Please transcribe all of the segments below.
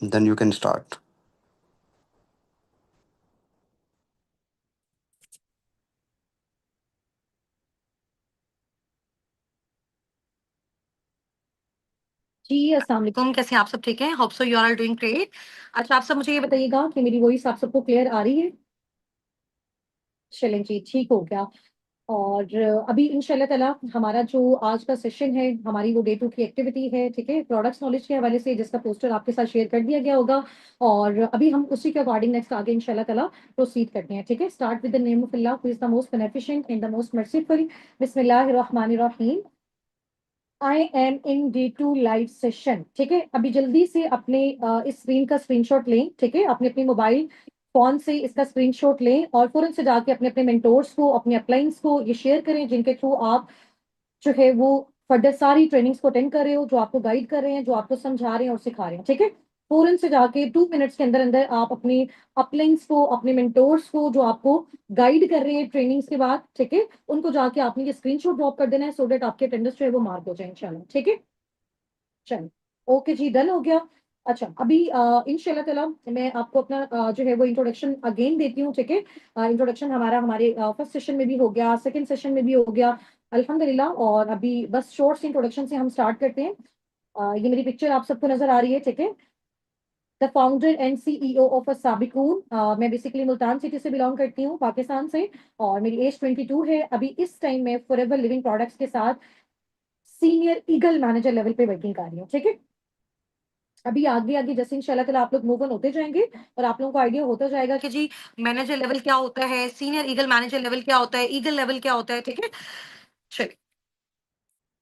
Then you can start. जी अस्सलाम वालेकुम, कैसे हैं आप सब? ठीक है, hope so you are doing great. अच्छा, आप सब मुझे ये बताइएगा कि मेरी वॉइस आप सबको क्लियर आ रही है? चलें जी, ठीक हो गया। और अभी इंशाल्लाह ताला हमारा जो आज का सेशन है, हमारी वो डे 2 की एक्टिविटी है, ठीक है? प्रोडक्ट्स नॉलेज के हवाले से, जिसका पोस्टर आपके साथ शेयर कर दिया गया होगा। और अभी हम उसी के अकॉर्डिंग नेक्स्ट आगे इंशाल्लाह ताला प्रोसीड करते हैं, ठीक है? Start with the name of Allah who is the most beneficent and the most merciful. बिस्मिल्लाहिर्रहमानिर्रहीम। I am in day 2 live session, ठीक है? अभी जल्दी से अपने इस स्क्रीन का स्क्रीनशॉट लें, ठीक है? अपने अपने मोबाइल फोन से इसका स्क्रीनशॉट लें और फौरन से जाके अपने अपने मेंटोर्स को, अपने अपलाइंस को ये शेयर करें, जिनके थ्रू आप जो है वो फर्दर सारी ट्रेनिंग्स को अटेंड कर रहे हो, जो आपको गाइड कर रहे हैं, जो आपको समझा रहे हैं और सिखा रहे हैं, ठीक है? फौरन से जाके 2 मिनट्स के अंदर अंदर आप अपने अपलाइंस को, अपने मेंटोर्स को, जो आपको गाइड कर रहे हैं ट्रेनिंग्स के बाद, ठीक है, उनको जाके आपने ये स्क्रीनशॉट ड्रॉप कर देना है, सो दैट आपके अटेंडेंस जो है वो मार्क हो जाए इंशाल्लाह, ठीक है? चलो, ओके जी, डन हो गया। अच्छा, अभी इंशाल्लाह ताला मैं आपको अपना जो है वो इंट्रोडक्शन अगेन देती हूँ, ठीक है? इंट्रोडक्शन हमारा हमारे फर्स्ट सेशन में भी हो गया, सेकंड सेशन में भी हो गया, अल्हम्दुलिल्लाह। और अभी बस शॉर्ट सी इंट्रोडक्शन से हम स्टार्ट करते हैं। ये मेरी पिक्चर आप सबको नजर आ रही है, ठीक है? The founder and CEO of अ साबिकून। मैं बेसिकली मुल्तान सिटी से बिलोंग करती हूँ, पाकिस्तान से। और मेरी एज 22 है। अभी इस टाइम में फॉरएवर लिविंग प्रोडक्ट्स के साथ सीनियर ईगल मैनेजर लेवल पे वर्किंग कर रही हूँ, ठीक है? अभी आगे आगे जैसे इंशाल्लाह ताला आप लोग मूव ऑन होते जाएंगे और आप लोगों को आइडिया होता जाएगा कि जी मैनेजर लेवल क्या होता है, सीनियर ईगल मैनेजर लेवल क्या होता है, ईगल लेवल क्या होता है, ठीक है? चलिए,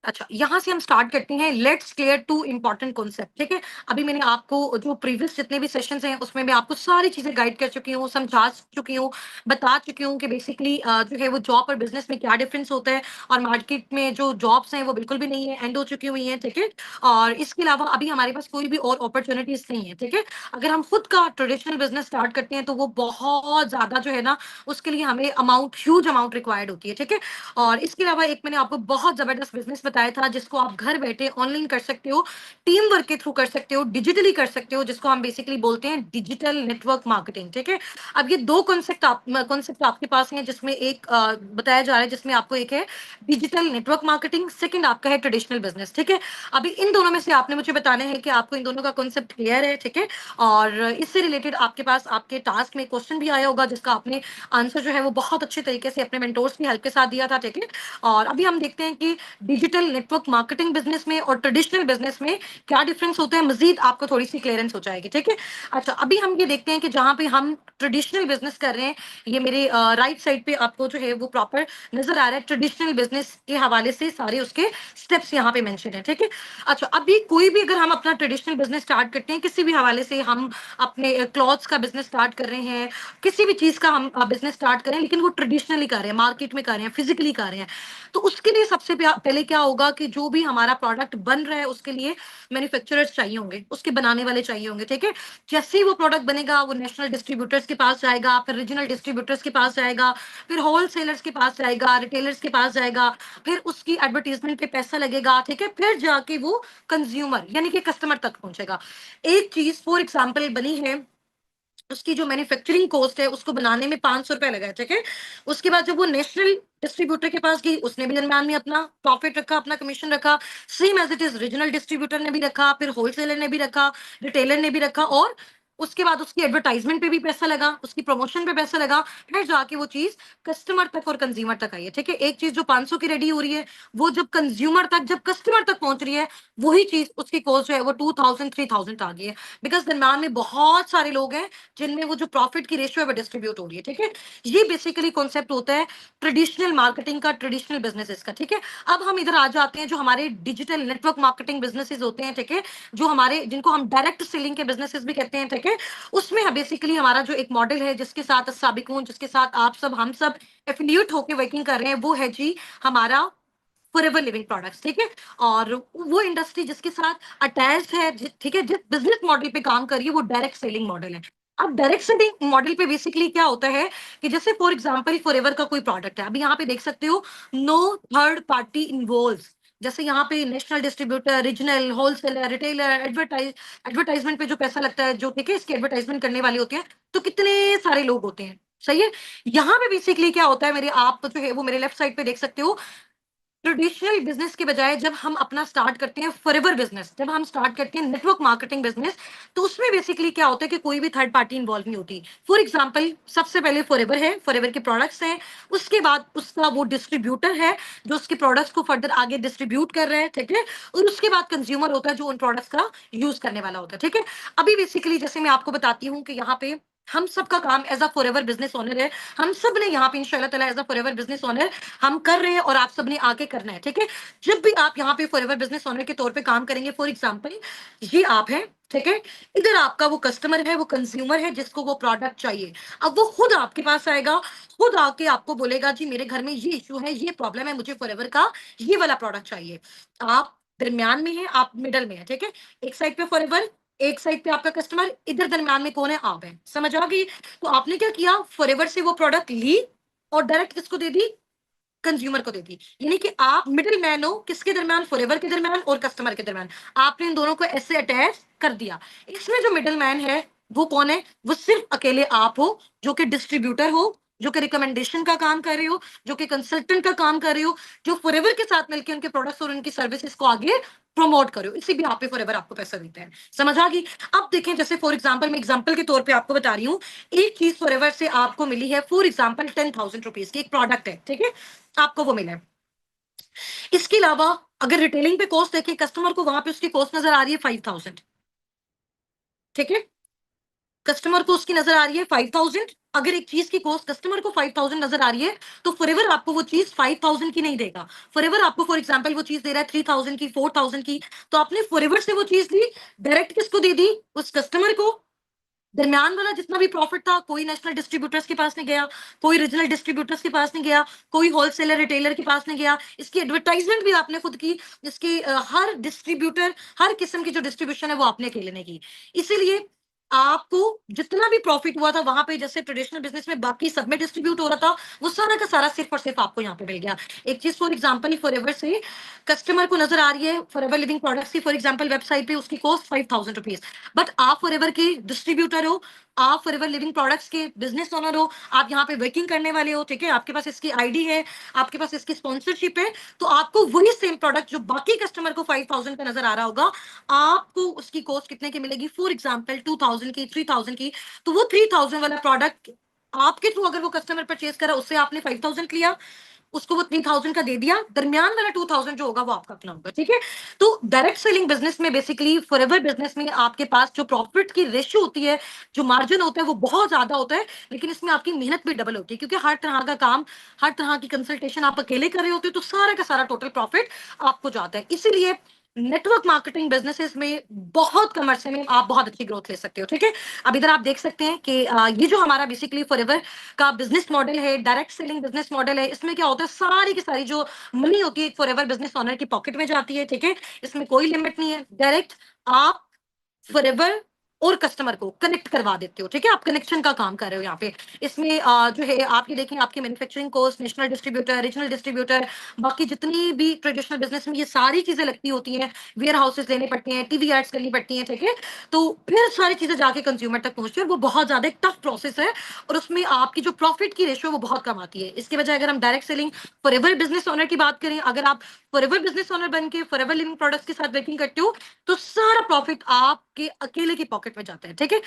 अच्छा, यहाँ से हम स्टार्ट करते हैं। Let's clear two important concept, ठीक है? अभी मैंने आपको जो प्रीवियस जितने भी सेशंस हैं उसमें मैं आपको सारी चीजें गाइड कर चुकी हूँ, समझा चुकी हूँ, बता चुकी हूँ कि बेसिकली जो है वो जॉब और बिजनेस में क्या डिफरेंस होता है। और मार्केट में जो जॉब्स हैं वो बिल्कुल भी नहीं है, एंड हो चुकी हुई हैं, ठीक है? और इसके अलावा अभी हमारे पास कोई भी और अपॉर्चुनिटीज नहीं है, ठीक है? अगर हम खुद का ट्रेडिशनल बिजनेस स्टार्ट करते हैं तो वो बहुत ज्यादा जो है ना, उसके लिए हमें अमाउंट, ह्यूज अमाउंट रिक्वायर्ड होती है, ठीक है? और इसके अलावा एक मैंने आपको बहुत जबरदस्त बिजनेस बताया था, जिसको आप घर बैठे ऑनलाइन कर सकते हो, टीम वर्क के थ्रू कर सकते हो, डिजिटली कर सकते हो, जिसको हम बेसिकली बोलते हैं डिजिटल नेटवर्क मार्केटिंग, ठीक है? अब ये दो कॉन्सेप्ट आपके पास हैं, जिसमें एक बताया जा रहा है, जिसमें आपको एक है डिजिटल नेटवर्क मार्केटिंग, सेकंड आपका है ट्रेडिशनल बिजनेस, ठीक है? अभी इन दोनों में से आपने मुझे बताना है कि आपको इन दोनों का कॉन्सेप्ट क्लियर है, ठीक है? और इससे रिलेटेड आपके पास आपके टास्क में क्वेश्चन भी आया होगा, जिसका आपने आंसर जो है वो बहुत अच्छे तरीके से अपने मेंटोर्स की हेल्प के साथ दिया था, ठीक है? और अभी हम देखते हैं कि डिजिटल नेटवर्क मार्केटिंग बिजनेस में और ट्रेडिशनल बिजनेस में क्या डिफरेंस होता है, मजीद आपको थोड़ी सी क्लियरेंस हो जाएगी, ठीक है? अच्छा, अभी हम ये देखते हैं कि जहां पे हम ट्रेडिशनल बिजनेस कर रहे हैं, ये मेरे राइट साइड पे आपको जो है वो प्रॉपर नजर आ रहा है। ट्रेडिशनल बिजनेस के हवाले से सारे उसके स्टेप्स यहाँ पे मेंशन है, ठीक है? अच्छा, अभी कोई भी अगर हम अपना ट्रेडिशनल बिजनेस स्टार्ट करते हैं, किसी भी हवाले से, हम अपने क्लॉथ्स का बिजनेस स्टार्ट कर रहे हैं, किसी भी चीज का हम बिजनेस स्टार्ट करें, लेकिन वो ट्रेडिशनली कर रहे हैं, मार्केट में कर रहे हैं, फिजिकली कर रहे हैं, तो उसके लिए सबसे पहले क्या होगा कि जो भी हमारा प्रोडक्ट बन रहा है उसके लिए मैन्युफैक्चरर्स चाहिए होंगे, उसके बनाने वाले चाहिए होंगे, ठीक है? जैसे ही वो प्रोडक्ट बनेगा, वो नेशनल डिस्ट्रीब्यूटर्स के पास जाएगा, फिर रीजनल डिस्ट्रीब्यूटर्स के पास जाएगा, फिर होलसेलर्स के पास जाएगा, रिटेलर्स के पास जाएगा, फिर उसकी एडवर्टीजमेंट पे पैसा लगेगा, ठीक है? फिर जाके वो कंज्यूमर यानी कि कस्टमर तक पहुंचेगा। एक चीज फॉर एग्जाम्पल बनी है, उसकी जो मैन्युफैक्चरिंग कॉस्ट है उसको बनाने में 500 रुपए लगा है, ठीक है? उसके बाद जब वो नेशनल डिस्ट्रीब्यूटर के पास गई, उसने भी दरम्यान में अपना प्रॉफिट रखा, अपना कमीशन रखा। Same as it is regional distributor ने भी रखा, फिर होलसेलर ने भी रखा, रिटेलर ने भी रखा, और उसके बाद उसकी एडवर्टाइजमेंट पे भी पैसा लगा, उसकी प्रमोशन पे पैसा लगा, फिर जाके वो चीज कस्टमर तक और कंज्यूमर तक आई है, ठीक है? एक चीज जो 500 की रेडी हो रही है, वो जब कंज्यूमर तक, जब कस्टमर तक पहुंच रही है, वही चीज उसकी कॉस्ट जो है वो 2000 3000 आ गई है। बिकॉज दरम्यान में बहुत सारे लोग हैं जिनमें वो जो प्रॉफिट की रेशियो है वो डिस्ट्रीब्यूट हो रही है, ठीक है? ये बेसिकली कॉन्सेप्ट होता है ट्रेडिशनल मार्केटिंग का, ट्रेडिशनल बिजनेसेस का, ठीक है? अब हम इधर आ जाते हैं, जो हमारे डिजिटल नेटवर्क मार्केटिंग बिजनेसेस होते हैं, ठीक है, जो हमारे, जिनको हम डायरेक्ट सेलिंग के बिजनेसेस भी कहते हैं, ठीक है? उसमें बेसिकली हमारा जो एक मॉडल है, जिसके साथ साबिकून, जिसके साथ आप सब, हम सब एफिलिएट होकर वर्किंग कर रहे हैं, वो है जी हमारा फॉरएवर लिविंग प्रोडक्ट्स, ठीक है? और वो इंडस्ट्री जिसके साथ अटैच है, ठीक है, जिस बिजनेस मॉडल पे काम कर रही है, वो डायरेक्ट सेलिंग मॉडल है। अब डायरेक्ट सेलिंग मॉडल पे बेसिकली क्या होता है कि जैसे फॉर एग्जांपल फॉरएवर का कोई प्रोडक्ट है, अभी यहाँ पे देख सकते हो, नो थर्ड पार्टी इन्वॉल्व, जैसे यहाँ पे national distributor, regional, wholesaler, retailer, advertisement पे जो पैसा लगता है, जो ठीक है इसकी एडवर्टाइजमेंट करने वाले होते हैं, तो कितने सारे लोग होते हैं, सही है। यहाँ पे बेसिकली क्या होता है, मेरे आप जो है वो मेरे लेफ्ट साइड पे देख सकते हो, ट्रेडिशनल बिजनेस के बजाय जब हम अपना स्टार्ट करते हैं फॉरएवर बिजनेस, जब हम स्टार्ट करते हैं नेटवर्क मार्केटिंग बिजनेस, तो उसमें बेसिकली क्या होता है कि कोई भी थर्ड पार्टी इन्वॉल्व नहीं होती। फॉर एग्जांपल, सबसे पहले फॉरएवर है, फॉरएवर के प्रोडक्ट्स हैं, उसके बाद उसका वो डिस्ट्रीब्यूटर है जो उसके प्रोडक्ट्स को फर्दर आगे डिस्ट्रीब्यूट कर रहे हैं, ठीक है, और उसके बाद कंज्यूमर होता है जो उन प्रोडक्ट्स का यूज करने वाला होता है, ठीक है। अभी बेसिकली जैसे मैं आपको बताती हूँ कि यहाँ पे हम सबका काम as a forever business owner है, हम सब ने यहाँ पे इंशाल्लाह ताला as a forever business owner हम कर रहे हैं और आप सबने आगे करना है, ठीक है। जब भी आप यहाँ पे फॉरएवर बिजनेस ओनर के तौर पे काम करेंगे, फॉर एग्जांपल ये आप हैं, ठीक है, इधर आपका वो कस्टमर है, वो कंज्यूमर है जिसको वो प्रोडक्ट चाहिए। अब वो खुद आपके पास आएगा, खुद आके आपको बोलेगा जी मेरे घर में ये इशू है, ये प्रॉब्लम है, मुझे फॉरएवर का ये वाला प्रोडक्ट चाहिए। आप दरमियान में है, आप मिडल में है, ठीक है। एक साइड पे फॉरएवर, एक साइड पे आपका कस्टमर, इधर दरमियान में कौन है, आप है, समझ आ गई। तो आपने क्या किया, फॉरएवर से वो प्रोडक्ट ली और डायरेक्ट किसको दे दी, कंज्यूमर को देती, यानी कि आप मिडिल मैन हो किसके दरमियान, फॉरएवर के दरमियान और कस्टमर के दरमियान, आपने इन दोनों को ऐसे अटैच कर दिया। इसमें जो मिडिल मैन है वो कौन है, वो सिर्फ अकेले आप हो, जो कि डिस्ट्रीब्यूटर हो, जो कि रिकमेंडेशन का काम कर रहे हो, जो कि कंसल्टेंट का काम कर रहे हो, जो फॉरएवर के साथ मिलकर उनके प्रोडक्ट्स और उनकी सर्विसेज को आगे प्रमोट करो, इसी भी आप पे फॉरएवर आपको पैसा देते हैं, समझ आ गई। अब देखें, जैसे फॉर एग्जांपल, मैं एग्जांपल के तौर पे आपको बता रही हूँ, एक चीज फॉरएवर से आपको मिली है, फॉर एग्जांपल 10,000 रुपीज की एक प्रोडक्ट है, ठीक है, आपको वो मिला है। इसके अलावा अगर रिटेलिंग पे कॉस्ट देखें, कस्टमर को वहां पे उसकी कॉस्ट नजर आ रही है 5,000, ठीक है, कस्टमर को उसकी नजर आ रही है 5,000। अगर एक चीज की कॉस्ट कस्टमर को 5,000 नजर आ रही है, तो फॉरएवर आपको वो चीज 5,000 की नहीं देगा, फॉरएवर आपको फॉर एग्जांपल वो चीज दे रहा है 3,000 की, 4,000 की, तो आपने फॉरएवर से वो चीज ली, डायरेक्ट किसको दे दी, उस कस्टमर को। दरमियान वाला जितना भी प्रॉफिट था, कोई नेशनल डिस्ट्रीब्यूटर्स के पास नहीं गया, कोई रीजनल डिस्ट्रीब्यूटर्स के पास नहीं गया, कोई होलसेलर रिटेलर के पास नहीं गया, इसकी एडवर्टाइजमेंट भी आपने खुद की, इसकी हर डिस्ट्रीब्यूटर, हर किस्म की जो डिस्ट्रीब्यूशन है वो आपने अकेले ने की। इसीलिए आपको जितना भी प्रॉफिट हुआ था वहां पे, जैसे ट्रेडिशनल बिजनेस में बाकी सब में डिस्ट्रीब्यूट हो रहा था, वो सारा का सारा सिर्फ और सिर्फ आपको यहाँ पे मिल गया। एक चीज फॉर एग्जांपल, फॉरएवर से कस्टमर को नजर आ रही है, फॉरएवर लिविंग प्रोडक्ट्स की फॉर एग्जांपल वेबसाइट पे उसकी कॉस्ट 5,000 रुपीज, बट आप फॉरएवर के डिस्ट्रीब्यूटर हो, आप फॉरएवर लिविंग प्रोडक्ट्स के बिजनेस ओनर हो, आप यहाँ पे वर्किंग करने वाले हो, ठीक है, आपके पास इसकी आईडी है, आपके पास इसकी स्पॉन्सरशिप है, तो आपको वही सेम प्रोडक्ट जो बाकी कस्टमर को 5,000 का नजर आ रहा होगा, आपको उसकी कॉस्ट कितने की मिलेगी, फॉर एग्जाम्पल 2,000 की, 3,000 की। तो वो 3,000 वाला प्रोडक्ट आपके थ्रू अगर वो कस्टमर परचेज करा, उससे आपने 5,000 लिया, उसको वो 3,000 का दे दिया, दरमियान वाला 2,000 जो होगा वो आपका अपना होगा, ठीक है। तो डायरेक्ट सेलिंग बिजनेस में बेसिकली, फॉरएवर बिजनेस में आपके पास जो प्रॉफिट की रेशियो होती है, जो मार्जिन होता है वो बहुत ज्यादा होता है, लेकिन इसमें आपकी मेहनत भी डबल होती है, क्योंकि हर तरह का काम, हर तरह की कंसल्टेशन आप अकेले कर रहे होते हो, तो सारा का सारा टोटल प्रॉफिट आपको जाता है। इसीलिए नेटवर्क मार्केटिंग बिजनेसेस में बहुत कम अरसे में आप बहुत अच्छी ग्रोथ ले सकते हो, ठीक है। अब इधर आप देख सकते हैं कि ये जो हमारा बेसिकली फॉरएवर का बिजनेस मॉडल है, डायरेक्ट सेलिंग बिजनेस मॉडल है, इसमें क्या होता है, सारी की सारी जो मनी होती है फॉरएवर बिजनेस ओनर की पॉकेट में जाती है, ठीक है, इसमें कोई लिमिट नहीं है, डायरेक्ट आप फॉरएवर और कस्टमर को कनेक्ट करवा देते हो, ठीक है, आप कनेक्शन का काम कर रहे हो यहाँ पे। इसमें जो है आपकी देखें, आपकी manufacturing cost, national distributor, regional distributor, बाकी जितनी भी ट्रेडिशनल बिजनेस में ये सारी चीजें लगती होती हैं, वेयर हाउसेस लेने पड़ते हैं, टीवी एड्स करनी पड़ती हैं, ठीक है, तो फिर सारी चीजें जाके कंज्यूमर तक पहुंचती है, और वो बहुत ज्यादा एक टफ प्रोसेस है, और उसमें आपकी जो प्रॉफिट की रेशियो वो बहुत कम आती है। इसके बजाय अगर हम direct selling forever business owner की बात करें, अगर आप फॉरएवर बिजनेस ओनर बन के फॉरएवर लिविंग प्रोडक्ट्स के साथ वर्किंग करते हो, तो सारा प्रॉफिट आपके अकेले की पॉकेट में जाता है, ठीक है।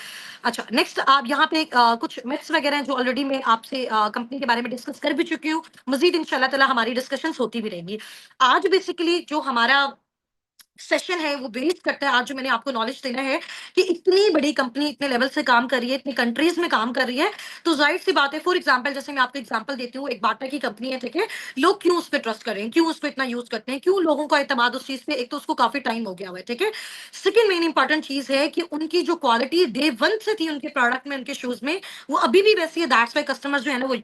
अच्छा, नेक्स्ट आप यहाँ पे कुछ मिथ्स वगैरह हैं जो ऑलरेडी मैं आपसे कंपनी के बारे में डिस्कस कर भी चुकी हूँ, मजीद इंशाल्लाह ताला हमारी डिस्कशंस होती भी रहेंगी। आज बेसिकली जो हमारा सेशन है वो बेस करता है, आज जो मैंने आपको नॉलेज देना है कि इतनी बड़ी कंपनी इतने लेवल से काम कर रही है, इतनी कंट्रीज में काम कर रही है, तो जाहिर सी बात है, फॉर एग्जांपल जैसे मैं आपको एग्जांपल देती हूँ, एक बाटा की कंपनी है, ठीक है, लोग क्यों उस पर ट्रस्ट कर रहे हैं, क्यों उसको इतना यूज करते हैं, क्यों लोगों का एतमाद उस चीज पे, एक तो उसको काफी टाइम हो गया हुआ है, ठीक है। सेकंड मेन इंपॉर्टेंट चीज है कि उनकी जो क्वालिटी डे वन से थी उनके प्रोडक्ट में, उनके शूज में, वो अभी भी वैसी है, दैट्स वाई कस्टमर्स जो है ना वो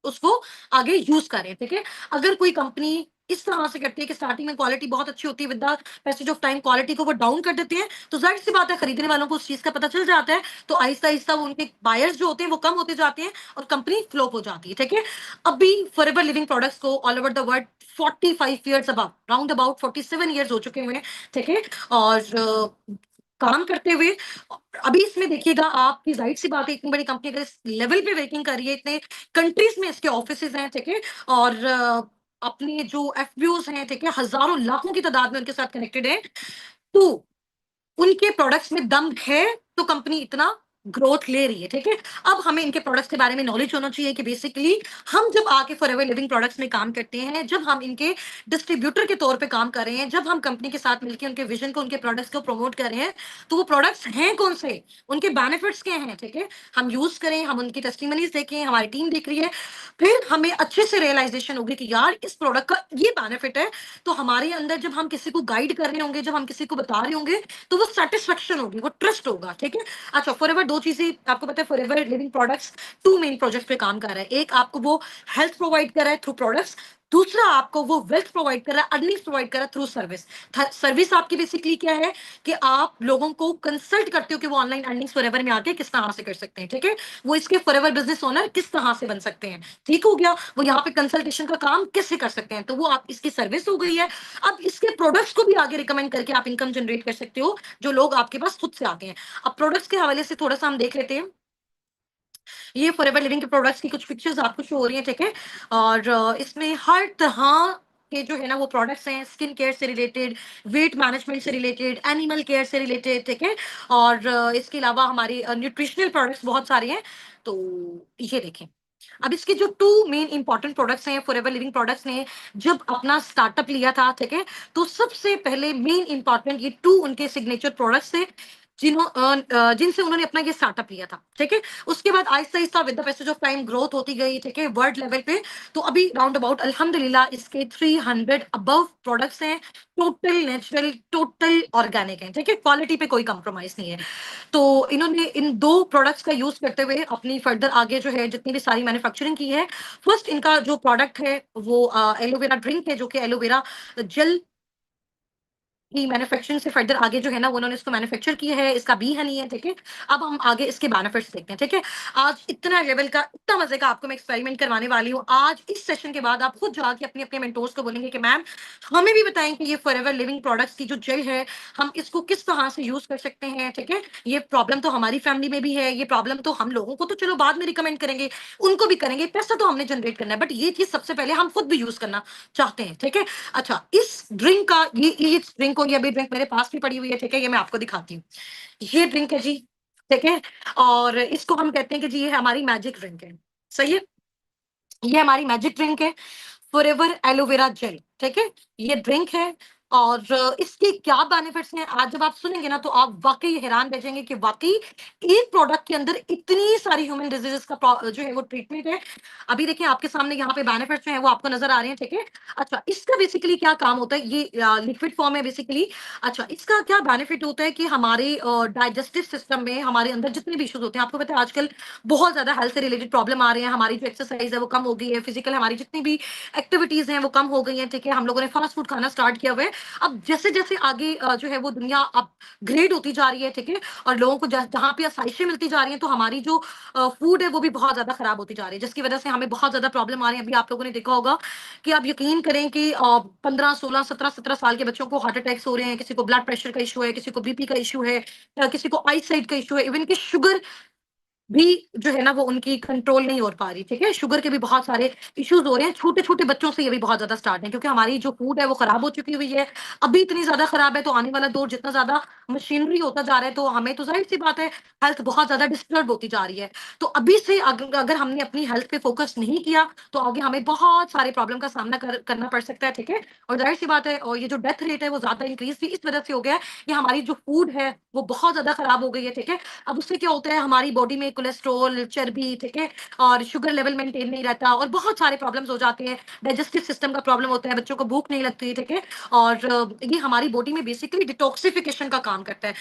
उसको आगे यूज करें, ठीक है। अगर कोई कंपनी इस तरह से करती है कि स्टार्टिंग में क्वालिटी बहुत अच्छी होती है, with the passage of time quality को वो डाउन कर देते हैं, तो जाहिर सी बात है खरीदने वालों को उस चीज का पता चल जाता है, तो आहिस्ता आहिस्ता वो उनके बायर्स जो होते हैं वो कम होते जाते हैं और कंपनी फ्लॉप हो जाती है, ठीक है। अभी फॉरएवर लिविंग प्रोडक्ट्स को all over the world 45 years about, round about 47 years हो चुके हुए हैं, ठीक है। और काम करते हुए अभी इसमें देखिएगा आपकी जाहिर सी बात है, इतनी बड़ी कंपनी अगर इस लेवल पे वर्किंग कर रही है, इतने कंट्रीज में इसके ऑफिसेज हैं, ठीक है। और अपने जो एफबीओज हैं, ठीक है, हजारों लाखों की तादाद में उनके साथ कनेक्टेड है, तो उनके प्रोडक्ट्स में दम है, तो कंपनी इतना ग्रोथ ले रही है, ठीक है। अब हमें इनके प्रोडक्ट्स के बारे में नॉलेज होना चाहिए कि बेसिकली हम जब आके फॉरएवर लिविंग प्रोडक्ट्स में काम करते हैं, जब हम इनके डिस्ट्रीब्यूटर के तौर पे काम कर रहे हैं, जब हम कंपनी के साथ मिलकर उनके विजन को, उनके प्रोडक्ट्स को प्रमोट कर रहे हैं, तो वो प्रोडक्ट्स हैं कौन से, उनके बेनिफिट्स क्या हैं, ठीक है। हम यूज करें, हम उनकी टेस्टिमनीज देखें, हमारी टीम देख रही है, फिर हमें अच्छे से रियलाइजेशन होगी कि यार इस प्रोडक्ट का ये बेनिफिट है, तो हमारे अंदर जब हम किसी को गाइड कर रहे होंगे, जब हम किसी को बता रहे होंगे, तो वो सेटिस्फेक्शन होगी, वो ट्रस्ट होगा, ठीक है। अच्छा, फॉरएवर दो चीजें आपको पता है, Forever Living Products two main project पे काम कर रहा है। एक आपको वो हेल्थ प्रोवाइड कर रहा है थ्रू प्रोडक्ट्स, दूसरा आपको वो वेल्थ प्रोवाइड कर रहा है, अर्निंग्स प्रोवाइड कर रहा है थ्रू सर्विस। सर्विस आपकी बेसिकली क्या है कि आप लोगों को कंसल्ट करते हो कि वो ऑनलाइन अर्निंग्स फॉरएवर में आके किस तरह से कर सकते हैं, ठीक है। वो इसके फॉरएवर बिजनेस ओनर किस तरह से बन सकते हैं, ठीक हो गया। वो यहाँ पे कंसल्टेशन का काम कैसे कर सकते हैं, तो वो आप इसकी सर्विस हो गई है। अब इसके प्रोडक्ट्स को भी आगे रिकमेंड करके आप इनकम जनरेट कर सकते हो, जो लोग आपके पास खुद से आते हैं। अब प्रोडक्ट्स के हवाले से थोड़ा सा हम देख लेते हैं। ये फॉरएवर लिविंग के प्रोडक्ट्स की कुछ पिक्चर्स आपको शो हो रही हैं, ठीक है। और इसमें हर तरह के जो है ना वो प्रोडक्ट्स हैं, स्किन केयर से रिलेटेड, वेट मैनेजमेंट से रिलेटेड, एनिमल केयर से रिलेटेड, ठीक है। और इसके अलावा हमारी न्यूट्रिशनल प्रोडक्ट्स बहुत सारे हैं, तो ये देखें। अब इसके जो टू मेन इंपॉर्टेंट प्रोडक्ट्स हैं, फॉरएवर लिविंग प्रोडक्ट्स ने जब अपना स्टार्टअप लिया था, ठीक है, तो सबसे पहले मेन इंपॉर्टेंट ये टू उनके सिग्नेचर प्रोडक्ट्स थे, जिनसे उन्होंने अपना ये स्टार्टअप लिया था, ठीक है। उसके बाद Aahista Aahista with the passage of time growth होती गई, ठीक है, वर्ल्ड लेवल पे। तो अभी राउंड अबाउट अल्हम्दुलिल्लाह इसके 300 अबव प्रोडक्ट्स हैं, टोटल नेचुरल, टोटल ऑर्गेनिक है, ठीक है, क्वालिटी पे कोई कंप्रोमाइज नहीं है। तो इन्होंने इन दो प्रोडक्ट्स का यूज करते हुए अपनी फर्दर आगे जो है जितनी भी सारी मैन्युफैक्चरिंग की है। फर्स्ट इनका जो प्रोडक्ट है वो एलोवेरा ड्रिंक है, जो कि एलोवेरा जेल की मैन्युफैक्चरिंग से फर्दर आगे जो है ना वो उन्होंने इसको मैन्युफैक्चर किया है, इसका बी हनी है, ठीक है। अब हम आगे इसके बेनिफिट्स देखते हैं, ठीक है। आज इतना लेवल का, इतना मजे का आपको मैं एक्सपेरिमेंट करवाने वाली हूँ। आज इस सेशन के बाद आप खुद जाके अपने अपने मेंटोर्स को बोलेंगे कि मैम हमें भी बताएं कि ये फॉरएवर लिविंग प्रोडक्ट्स की जो जेल है, हम इसको किस तरह से यूज कर सकते हैं, ठीक है। ये प्रॉब्लम तो हमारी फैमिली में भी है, ये प्रॉब्लम तो हम लोगों को तो चलो बाद में रिकमेंड करेंगे, उनको भी करेंगे, पैसा तो हमने जनरेट करना है, बट ये चीज सबसे पहले हम खुद भी यूज करना चाहते हैं, ठीक है। अच्छा, इस ड्रिंक का ये ड्रिंक को, ये अभी ड्रिंक मेरे पास भी पड़ी हुई है, ठीक है, ये मैं आपको दिखाती हूँ। ये ड्रिंक है जी, ठीक है। और इसको हम कहते हैं कि जी ये हमारी मैजिक ड्रिंक है, सही है। ये हमारी मैजिक ड्रिंक है, फॉरएवर एलोवेरा जेल, ठीक है। ये ड्रिंक है और इसके क्या बेनिफिट्स हैं, आज जब आप सुनेंगे ना तो आप वाकई हैरान रह जाएंगे कि वाकई एक प्रोडक्ट के अंदर इतनी सारी ह्यूमन डिजीजेस का जो है वो ट्रीटमेंट है। अभी देखिए आपके सामने यहाँ पे बेनिफिट्स जो है वो आपको नजर आ रहे हैं, ठीक है। अच्छा, इसका बेसिकली क्या काम होता है, ये लिक्विड फॉर्म है बेसिकली। अच्छा, इसका क्या बेनिफिट होता है कि हमारे डाइजेस्टिव सिस्टम में हमारे अंदर जितने भी इश्यूज होते हैं, आपको पता है आजकल बहुत ज्यादा हेल्थ से रिलेटेड प्रॉब्लम आ रहे हैं, हमारी जो एक्सरसाइज है वो कम हो गई है, फिजिकल हमारी जितनी भी एक्टिविटीज हैं वो कम हो गई हैं, ठीक है। हम लोगों ने फास्ट फूड खाना स्टार्ट किया हुआ है। अब जैसे जैसे आगे जो है वो दुनिया अपग्रेड होती जा रही है, ठीक है, और लोगों को जहां पे आसाइशें मिलती जा रही हैं, तो हमारी जो फूड है वो भी बहुत ज्यादा खराब होती जा रही है, जिसकी वजह से हमें बहुत ज्यादा प्रॉब्लम आ रही है। अभी आप लोगों ने देखा होगा कि आप यकीन करें कि 15 16 17 17 साल के बच्चों को हार्ट अटैक्स हो रहे हैं, किसी को ब्लड प्रेशर का इशू है, किसी को बीपी का इशू है, किसी को आई साइट का इशू है, इवन की शुगर भी जो है ना वो उनकी कंट्रोल नहीं हो पा रही, ठीक है। शुगर के भी बहुत सारे इश्यूज हो रहे हैं, छोटे-छोटे बच्चों से ये भी बहुत ज़्यादा स्टार्ट है, क्योंकि हमारी जो फूड है वो खराब हो चुकी हुई है। अभी इतनी ज़्यादा खराब है, तो आने वाला दौर जितना ज़्यादा मशीनरी होता जा रहा है, तो हमें तो ज़ाहिर-सी बात है हेल्थ बहुत ज़्यादा डिस्टर्ब होती जा रही है। तो अभी से अगर हमने अपनी हेल्थ पे फोकस नहीं किया, तो आगे हमें बहुत सारे प्रॉब्लम का सामना करना पड़ सकता है, ठीक है। और ज़ाहिर-सी बात है, और ये जो डेथ रेट है वो ज़्यादा इंक्रीज़ भी इस वजह से हो गया है कि हमारी जो फूड है वो बहुत ज़्यादा खराब हो गई है, ठीक है। अब उससे क्या होता है, हमारी बॉडी में कोलेस्ट्रॉल, चर्बी, ठीक है, और शुगर लेवल मेंटेन नहीं रहता, और बहुत सारे प्रॉब्लम्स हो जाते हैं। डाइजेस्टिव सिस्टम का प्रॉब्लम होता है, बच्चों को भूख नहीं लगती, ठीक है। और ये हमारी बॉडी में बेसिकली डिटॉक्सिफिकेशन का काम करता है,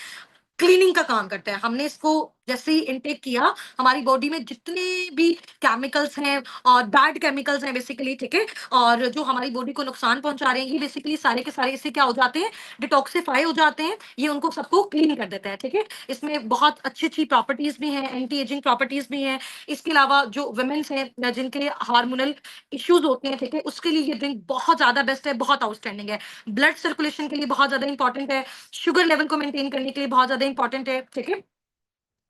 क्लीनिंग का काम करता है। हमने इसको जैसे ही इनटेक किया, हमारी बॉडी में जितने भी केमिकल्स हैं और बैड केमिकल्स हैं बेसिकली, ठीक है? और जो हमारी बॉडी को नुकसान पहुँचा रहे हैं, ये बेसिकली सारे के सारे इससे क्या हो जाते हैं, डिटॉक्सिफाई हो जाते हैं। ये उनको सबको क्लीन कर देता है, ठीक है? इसमें बहुत अच्छी-अच्छी प्रॉपर्टीज़ भी हैं, एंटी एजिंग प्रॉपर्टीज़ भी हैं। इसके अलावा जो वुमेन्स हैं जिनके हार्मोनल इश्यूज़ होते हैं, ठीक है? उसके लिए ये ड्रिंक बहुत ज़्यादा बेस्ट है, बहुत आउटस्टैंडिंग है। ब्लड सर्कुलेशन के लिए बहुत ज़्यादा इंपॉर्टेंट है, शुगर लेवल को मेंटेन करने के लिए बहुत ज़्यादा इंपॉर्टेंट है, ठीक है?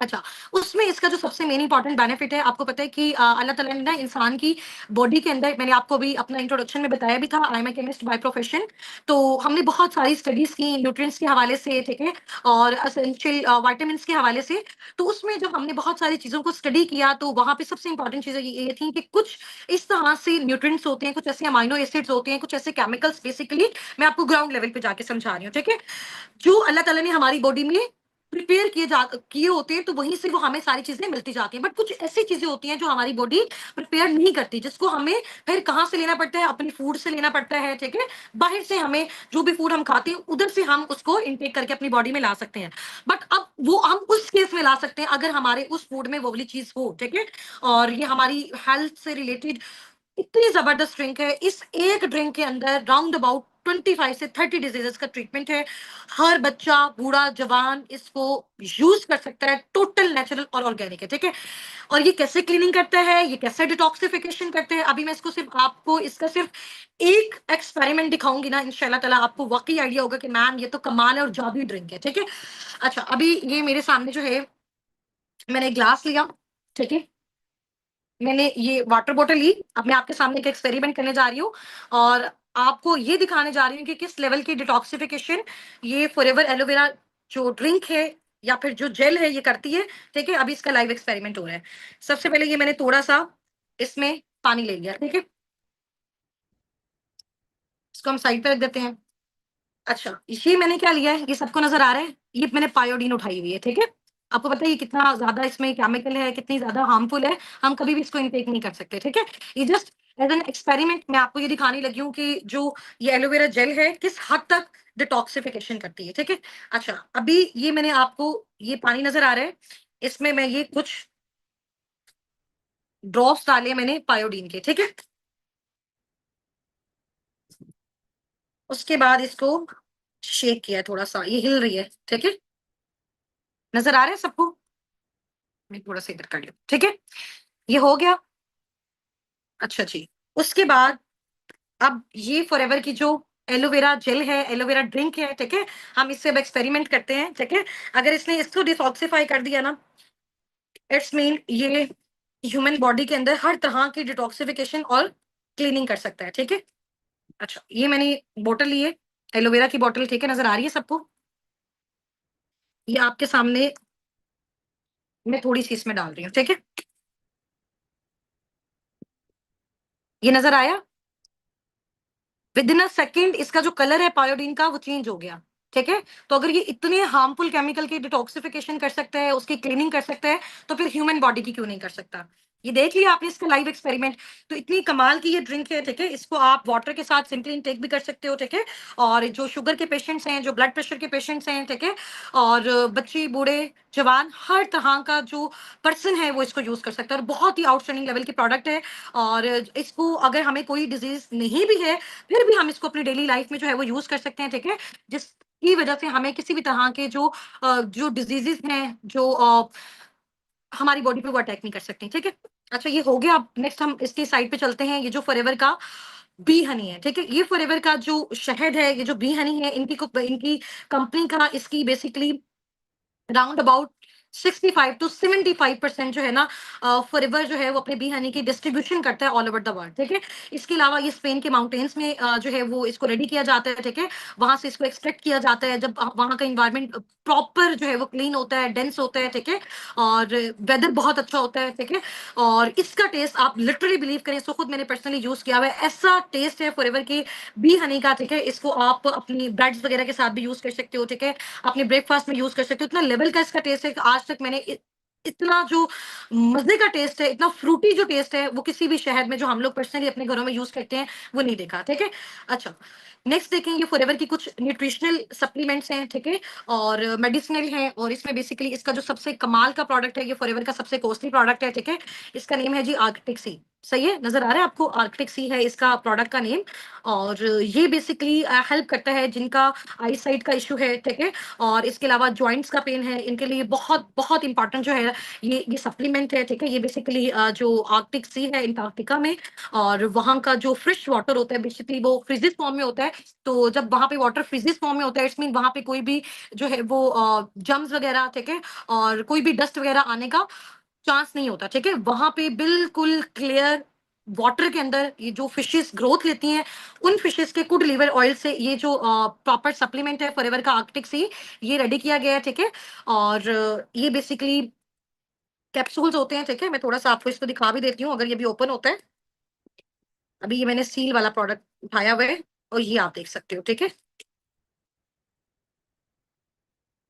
अच्छा, उसमें इसका जो सबसे मेन इम्पोर्टेंट बेनिफिट है, आपको पता है कि अल्लाह ताला ने ना इंसान की बॉडी के अंदर, मैंने आपको अभी अपना इंट्रोडक्शन में बताया भी था, I am a chemist by profession. तो हमने बहुत सारी स्टडीज़ की न्यूट्रिएंट्स के हवाले से, ठीक है? और एसेंशियल विटामिन्स के हवाले से। तो उसमें जब हमने बहुत सारी चीज़ों को स्टडी किया, तो वहाँ पे सबसे इम्पोर्टेंट चीज़ें ये थी कि कुछ इस तरह से न्यूट्रिएंट्स होते हैं, कुछ ऐसे अमाइनो एसिड्स होते हैं, कुछ ऐसे केमिकल्स बेसिकली, मैं आपको ग्राउंड लेवल पे जाके समझा रही हूँ, ठीक है? जो अल्लाह ताला ने हमारी बॉडी में प्रिपेयर किए होते हैं, तो वहीं से वो हमें सारी चीज़ें मिलती जाती हैं। बट कुछ ऐसी चीज़ें होती हैं जो हमारी बॉडी प्रिपेयर नहीं करती, जिसको हमें फिर कहाँ से लेना पड़ता है? अपनी फूड से लेना पड़ता है, ठीक है? बाहर से हमें जो भी फूड हम खाते हैं, उधर से हम उसको इनटेक करके अपनी बॉडी में ला सकते हैं। बट अब वो हम उस केस में ला सकते हैं अगर हमारे उस फूड में वो वाली चीज़ हो, ठीक है? और ये हमारी हेल्थ से रिलेटेड इतनी ज़बरदस्त ड्रिंक है। इस एक ड्रिंक के अंदर राउंड अबाउट 25 से 30 डिजीज़ेज़ का ट्रीटमेंट है। हर बच्चा, बूढ़ा, जवान इसको यूज़ कर सकता है। टोटल नेचुरल और ऑर्गेनिक है, ठीक है? और ये कैसे क्लीनिंग करता है, ये कैसे डिटॉक्सिफिकेशन करते हैं, अभी मैं इसको सिर्फ़ आपको इसका सिर्फ़ एक एक्सपेरिमेंट दिखाऊँगी ना, इंशाअल्लाह ताला आपको वाक़ई आइडिया होगा कि मैम ये तो कमाल है और जादुई ड्रिंक है, ठीक है? अच्छा, अभी ये मेरे सामने जो है, मैंने एक ग्लास लिया, ठीक है? मैंने ये वाटर बॉटल ली, अब मैं आपके सामने एक एक्सपेरिमेंट करने जा रही हूँ और आपको ये दिखाने जा रही हूँ कि किस लेवल की डिटॉक्सिफिकेशन ये फॉरएवर एलोवेरा जो ड्रिंक है या फिर जो जेल है ये करती है, ठीक है? अभी इसका लाइव एक्सपेरिमेंट हो रहा है। सबसे पहले ये मैंने थोड़ा-सा इसमें पानी ले लिया, ठीक है? इसको हम साइड पे रख देते हैं। अच्छा, ये मैंने क्या लिया है, ये सबको नज़र आ रहा है? ये मैंने पायोडीन उठाई हुई है, ठीक है? आपको पता है ये कितना ज़्यादा इसमें केमिकल है, कितनी ज़्यादा हार्मफुल है, हम कभी भी इसको इनटेक नहीं कर सकते, ठीक है? ये जस्ट एज़ एन एक्सपेरिमेंट मैं आपको ये दिखाने लगी हूँ कि जो ये एलोवेरा जेल है, किस हद तक डिटॉक्सिफिकेशन करती है, ठीक है? अच्छा, अभी ये मैंने आपको ये पानी नज़र आ रहा है, इसमें मैं ये कुछ ड्रॉप्स डाले मैंने पायोडीन के, ठीक है? उसके बाद इसको शेक किया थोड़ा-सा, ये हिल रही है, ठीक है? नज़र आ रहा है सबको? मैं थोड़ा-सा इधर कर लूँ, ठीक है? ये हो गया? अच्छा जी। उसके बाद अब ये फॉरएवर की जो एलोवेरा जेल है, एलोवेरा ड्रिंक है, ठीक है? हम इससे अब एक्सपेरिमेंट करते हैं, ठीक है? अगर इसने इसको डिटॉक्सिफाई कर दिया ना, इट्स मीन ये ह्यूमन बॉडी के अंदर हर तरह की डिटॉक्सिफिकेशन और क्लीनिंग कर सकता है, ठीक है? अच्छा, ये मैंने बॉटल ली है, एलोवेरा की बॉटल, ठीक है? नज़र आ रही है सबको? ये आपके सामने मैं थोड़ी-सी इसमें डाल रही हूँ, ठीक है? ये नज़र आया? विदिन अ सेकंड इसका जो कलर है पायोडीन का वो चेंज हो गया, ठीक है? तो अगर ये इतने हार्मफुल केमिकल की डिटॉक्सिफिकेशन कर सकता है, उसकी क्लीनिंग कर सकता है, तो फिर ह्यूमन बॉडी की क्यों नहीं कर सकता? ये देख लिया आपने इसका लाइव एक्सपेरिमेंट। तो इतनी कमाल की ये ड्रिंक है, ठीक है? इसको आप वाटर के साथ सिंपली इनटेक भी कर सकते हो, ठीक है? और जो शुगर के पेशेंट्स हैं, जो ब्लड प्रेशर के पेशेंट्स हैं, ठीक है? और बच्चे, बूढ़े, जवान, हर तरह का जो पर्सन है वो इसको यूज़ कर सकता है और बहुत ही आउटस्टैंडिंग लेवल की प्रोडक्ट है। और इसको अगर हमें कोई डिज़ीज़ नहीं भी है, फिर भी हम इसको अपनी डेली लाइफ में जो है वो यूज़ कर सकते हैं, ठीक है? जिसकी वजह से हमें किसी भी तरह के जो डिज़ीज़ेज़ हैं, जो हमारी बॉडी पे वो अटैक नहीं कर सकती, ठीक है? अच्छा, ये हो गया, अब नेक्स्ट हम इसकी साइड पे चलते हैं, ये जो फॉरएवर का बी हनी है, ठीक है? ये फॉरएवर का जो शहद है, ये जो बी हनी है, इनकी कंपनी का इसकी बेसिकली राउंड अबाउट 65 टू 75% जो है ना, फॉरएवर जो है वो अपने बी हनी की डिस्ट्रीब्यूशन करता है ऑल ओवर द वर्ल्ड, ठीक है? इसके अलावा ये स्पेन के माउंटेन्स में जो है वो इसको रेडी किया जाता है, ठीक है? वहाँ से इसको एक्सट्रैक्ट किया जाता है, जब वहाँ का एनवायरनमेंट प्रॉपर जो है वो क्लीन होता है, डेंस होता है, ठीक है? और वेदर बहुत अच्छा होता है, ठीक है? और इसका टेस्ट आप लिटरली बिलीव करें, इसको खुद मैंने पर्सनली यूज़ किया हुआ है, ऐसा टेस्ट है फॉरएवर की बी हनी का, ठीक है? इसको आप अपनी ब्रेड्स वगैरह के साथ भी यूज़ कर सकते हो, ठीक है? अपने ब्रेकफ़ास्ट में यूज़ कर सकते हो। इतना लेवल का इसका टेस्ट है कि आज तक मैंने इतना जो मजे का टेस्ट है, इतना फ्रूटी जो टेस्ट है, वो किसी भी शहद में जो हम लोग पर्सनली अपने घरों में यूज करते हैं वो नहीं देखा। ठीक है। अच्छा, नेक्स्ट देखेंगे फॉरएवर की कुछ न्यूट्रिशनल सप्लीमेंट्स हैं। ठीक है। और मेडिसिनल है, और इसमें बेसिकली इसका जो सबसे कमाल का प्रोडक्ट है, ये फॉरएवर का सबसे कॉस्टली प्रोडक्ट है। ठीक है। इसका नेम है जी आर्कटिक सी। सही है, नजर आ रहा है आपको? आर्कटिक सी है इसका प्रोडक्ट का नेम। और ये बेसिकली हेल्प करता है जिनका आई साइट का इशू है। ठीक है। और इसके अलावा जॉइंट्स का पेन है, इनके लिए बहुत बहुत इंपॉर्टेंट जो है ये सप्लीमेंट है। ठीक है। ये बेसिकली जो आर्कटिक सी है अंटार्कटिका में, और वहां का जो फ्रेश वाटर होता है बेसिकली वो फ्रीजिस फॉर्म में होता है। तो जब वहां पे वाटर फ्रीजिस फॉर्म में होता है, इट्स मीन वहां पे कोई भी जो है वो जम्स वगैरह, ठीक है, और कोई भी डस्ट वगैरह आने का चांस नहीं होता। ठीक है। वहां पे बिल्कुल क्लियर वाटर के अंदर ये जो फिशेस ग्रोथ लेती हैं, उन फिशेस के गुड लिवर ऑयल से ये जो प्रॉपर सप्लीमेंट है फॉरएवर का आर्कटिक सी, ये रेडी किया गया है। ठीक है। और ये बेसिकली कैप्सूल्स होते हैं। ठीक है। मैं थोड़ा सा आपको इसको दिखा भी देती हूँ, अगर ये भी ओपन होता है। अभी ये मैंने सील वाला प्रोडक्ट उठाया हुआ है, और ये आप देख सकते हो। ठीक है।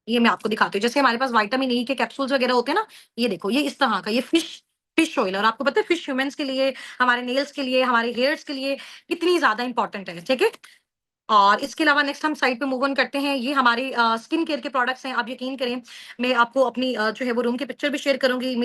ये मैं आपको दिखाती हूँ, जैसे हमारे पास विटामिन ई के कैप्सूल्स वगैरह होते हैं ना, ये देखो, ये इस तरह का, ये फिश फिश ऑयल। और आपको पता है फिश ह्यूमंस के लिए, हमारे नेल्स के लिए, हमारे हेयर्स के लिए कितनी ज्यादा इंपॉर्टेंट है। ठीक है। और इसके अलावा नेक्स्ट हम साइड पे मूव ऑन करते हैं। ये हमारे स्किन केयर के प्रोडक्ट्स हैं। आप यकीन करें, मैं आपको अपनी जो है वो रूम की पिक्चर भी शेयर करूंगी।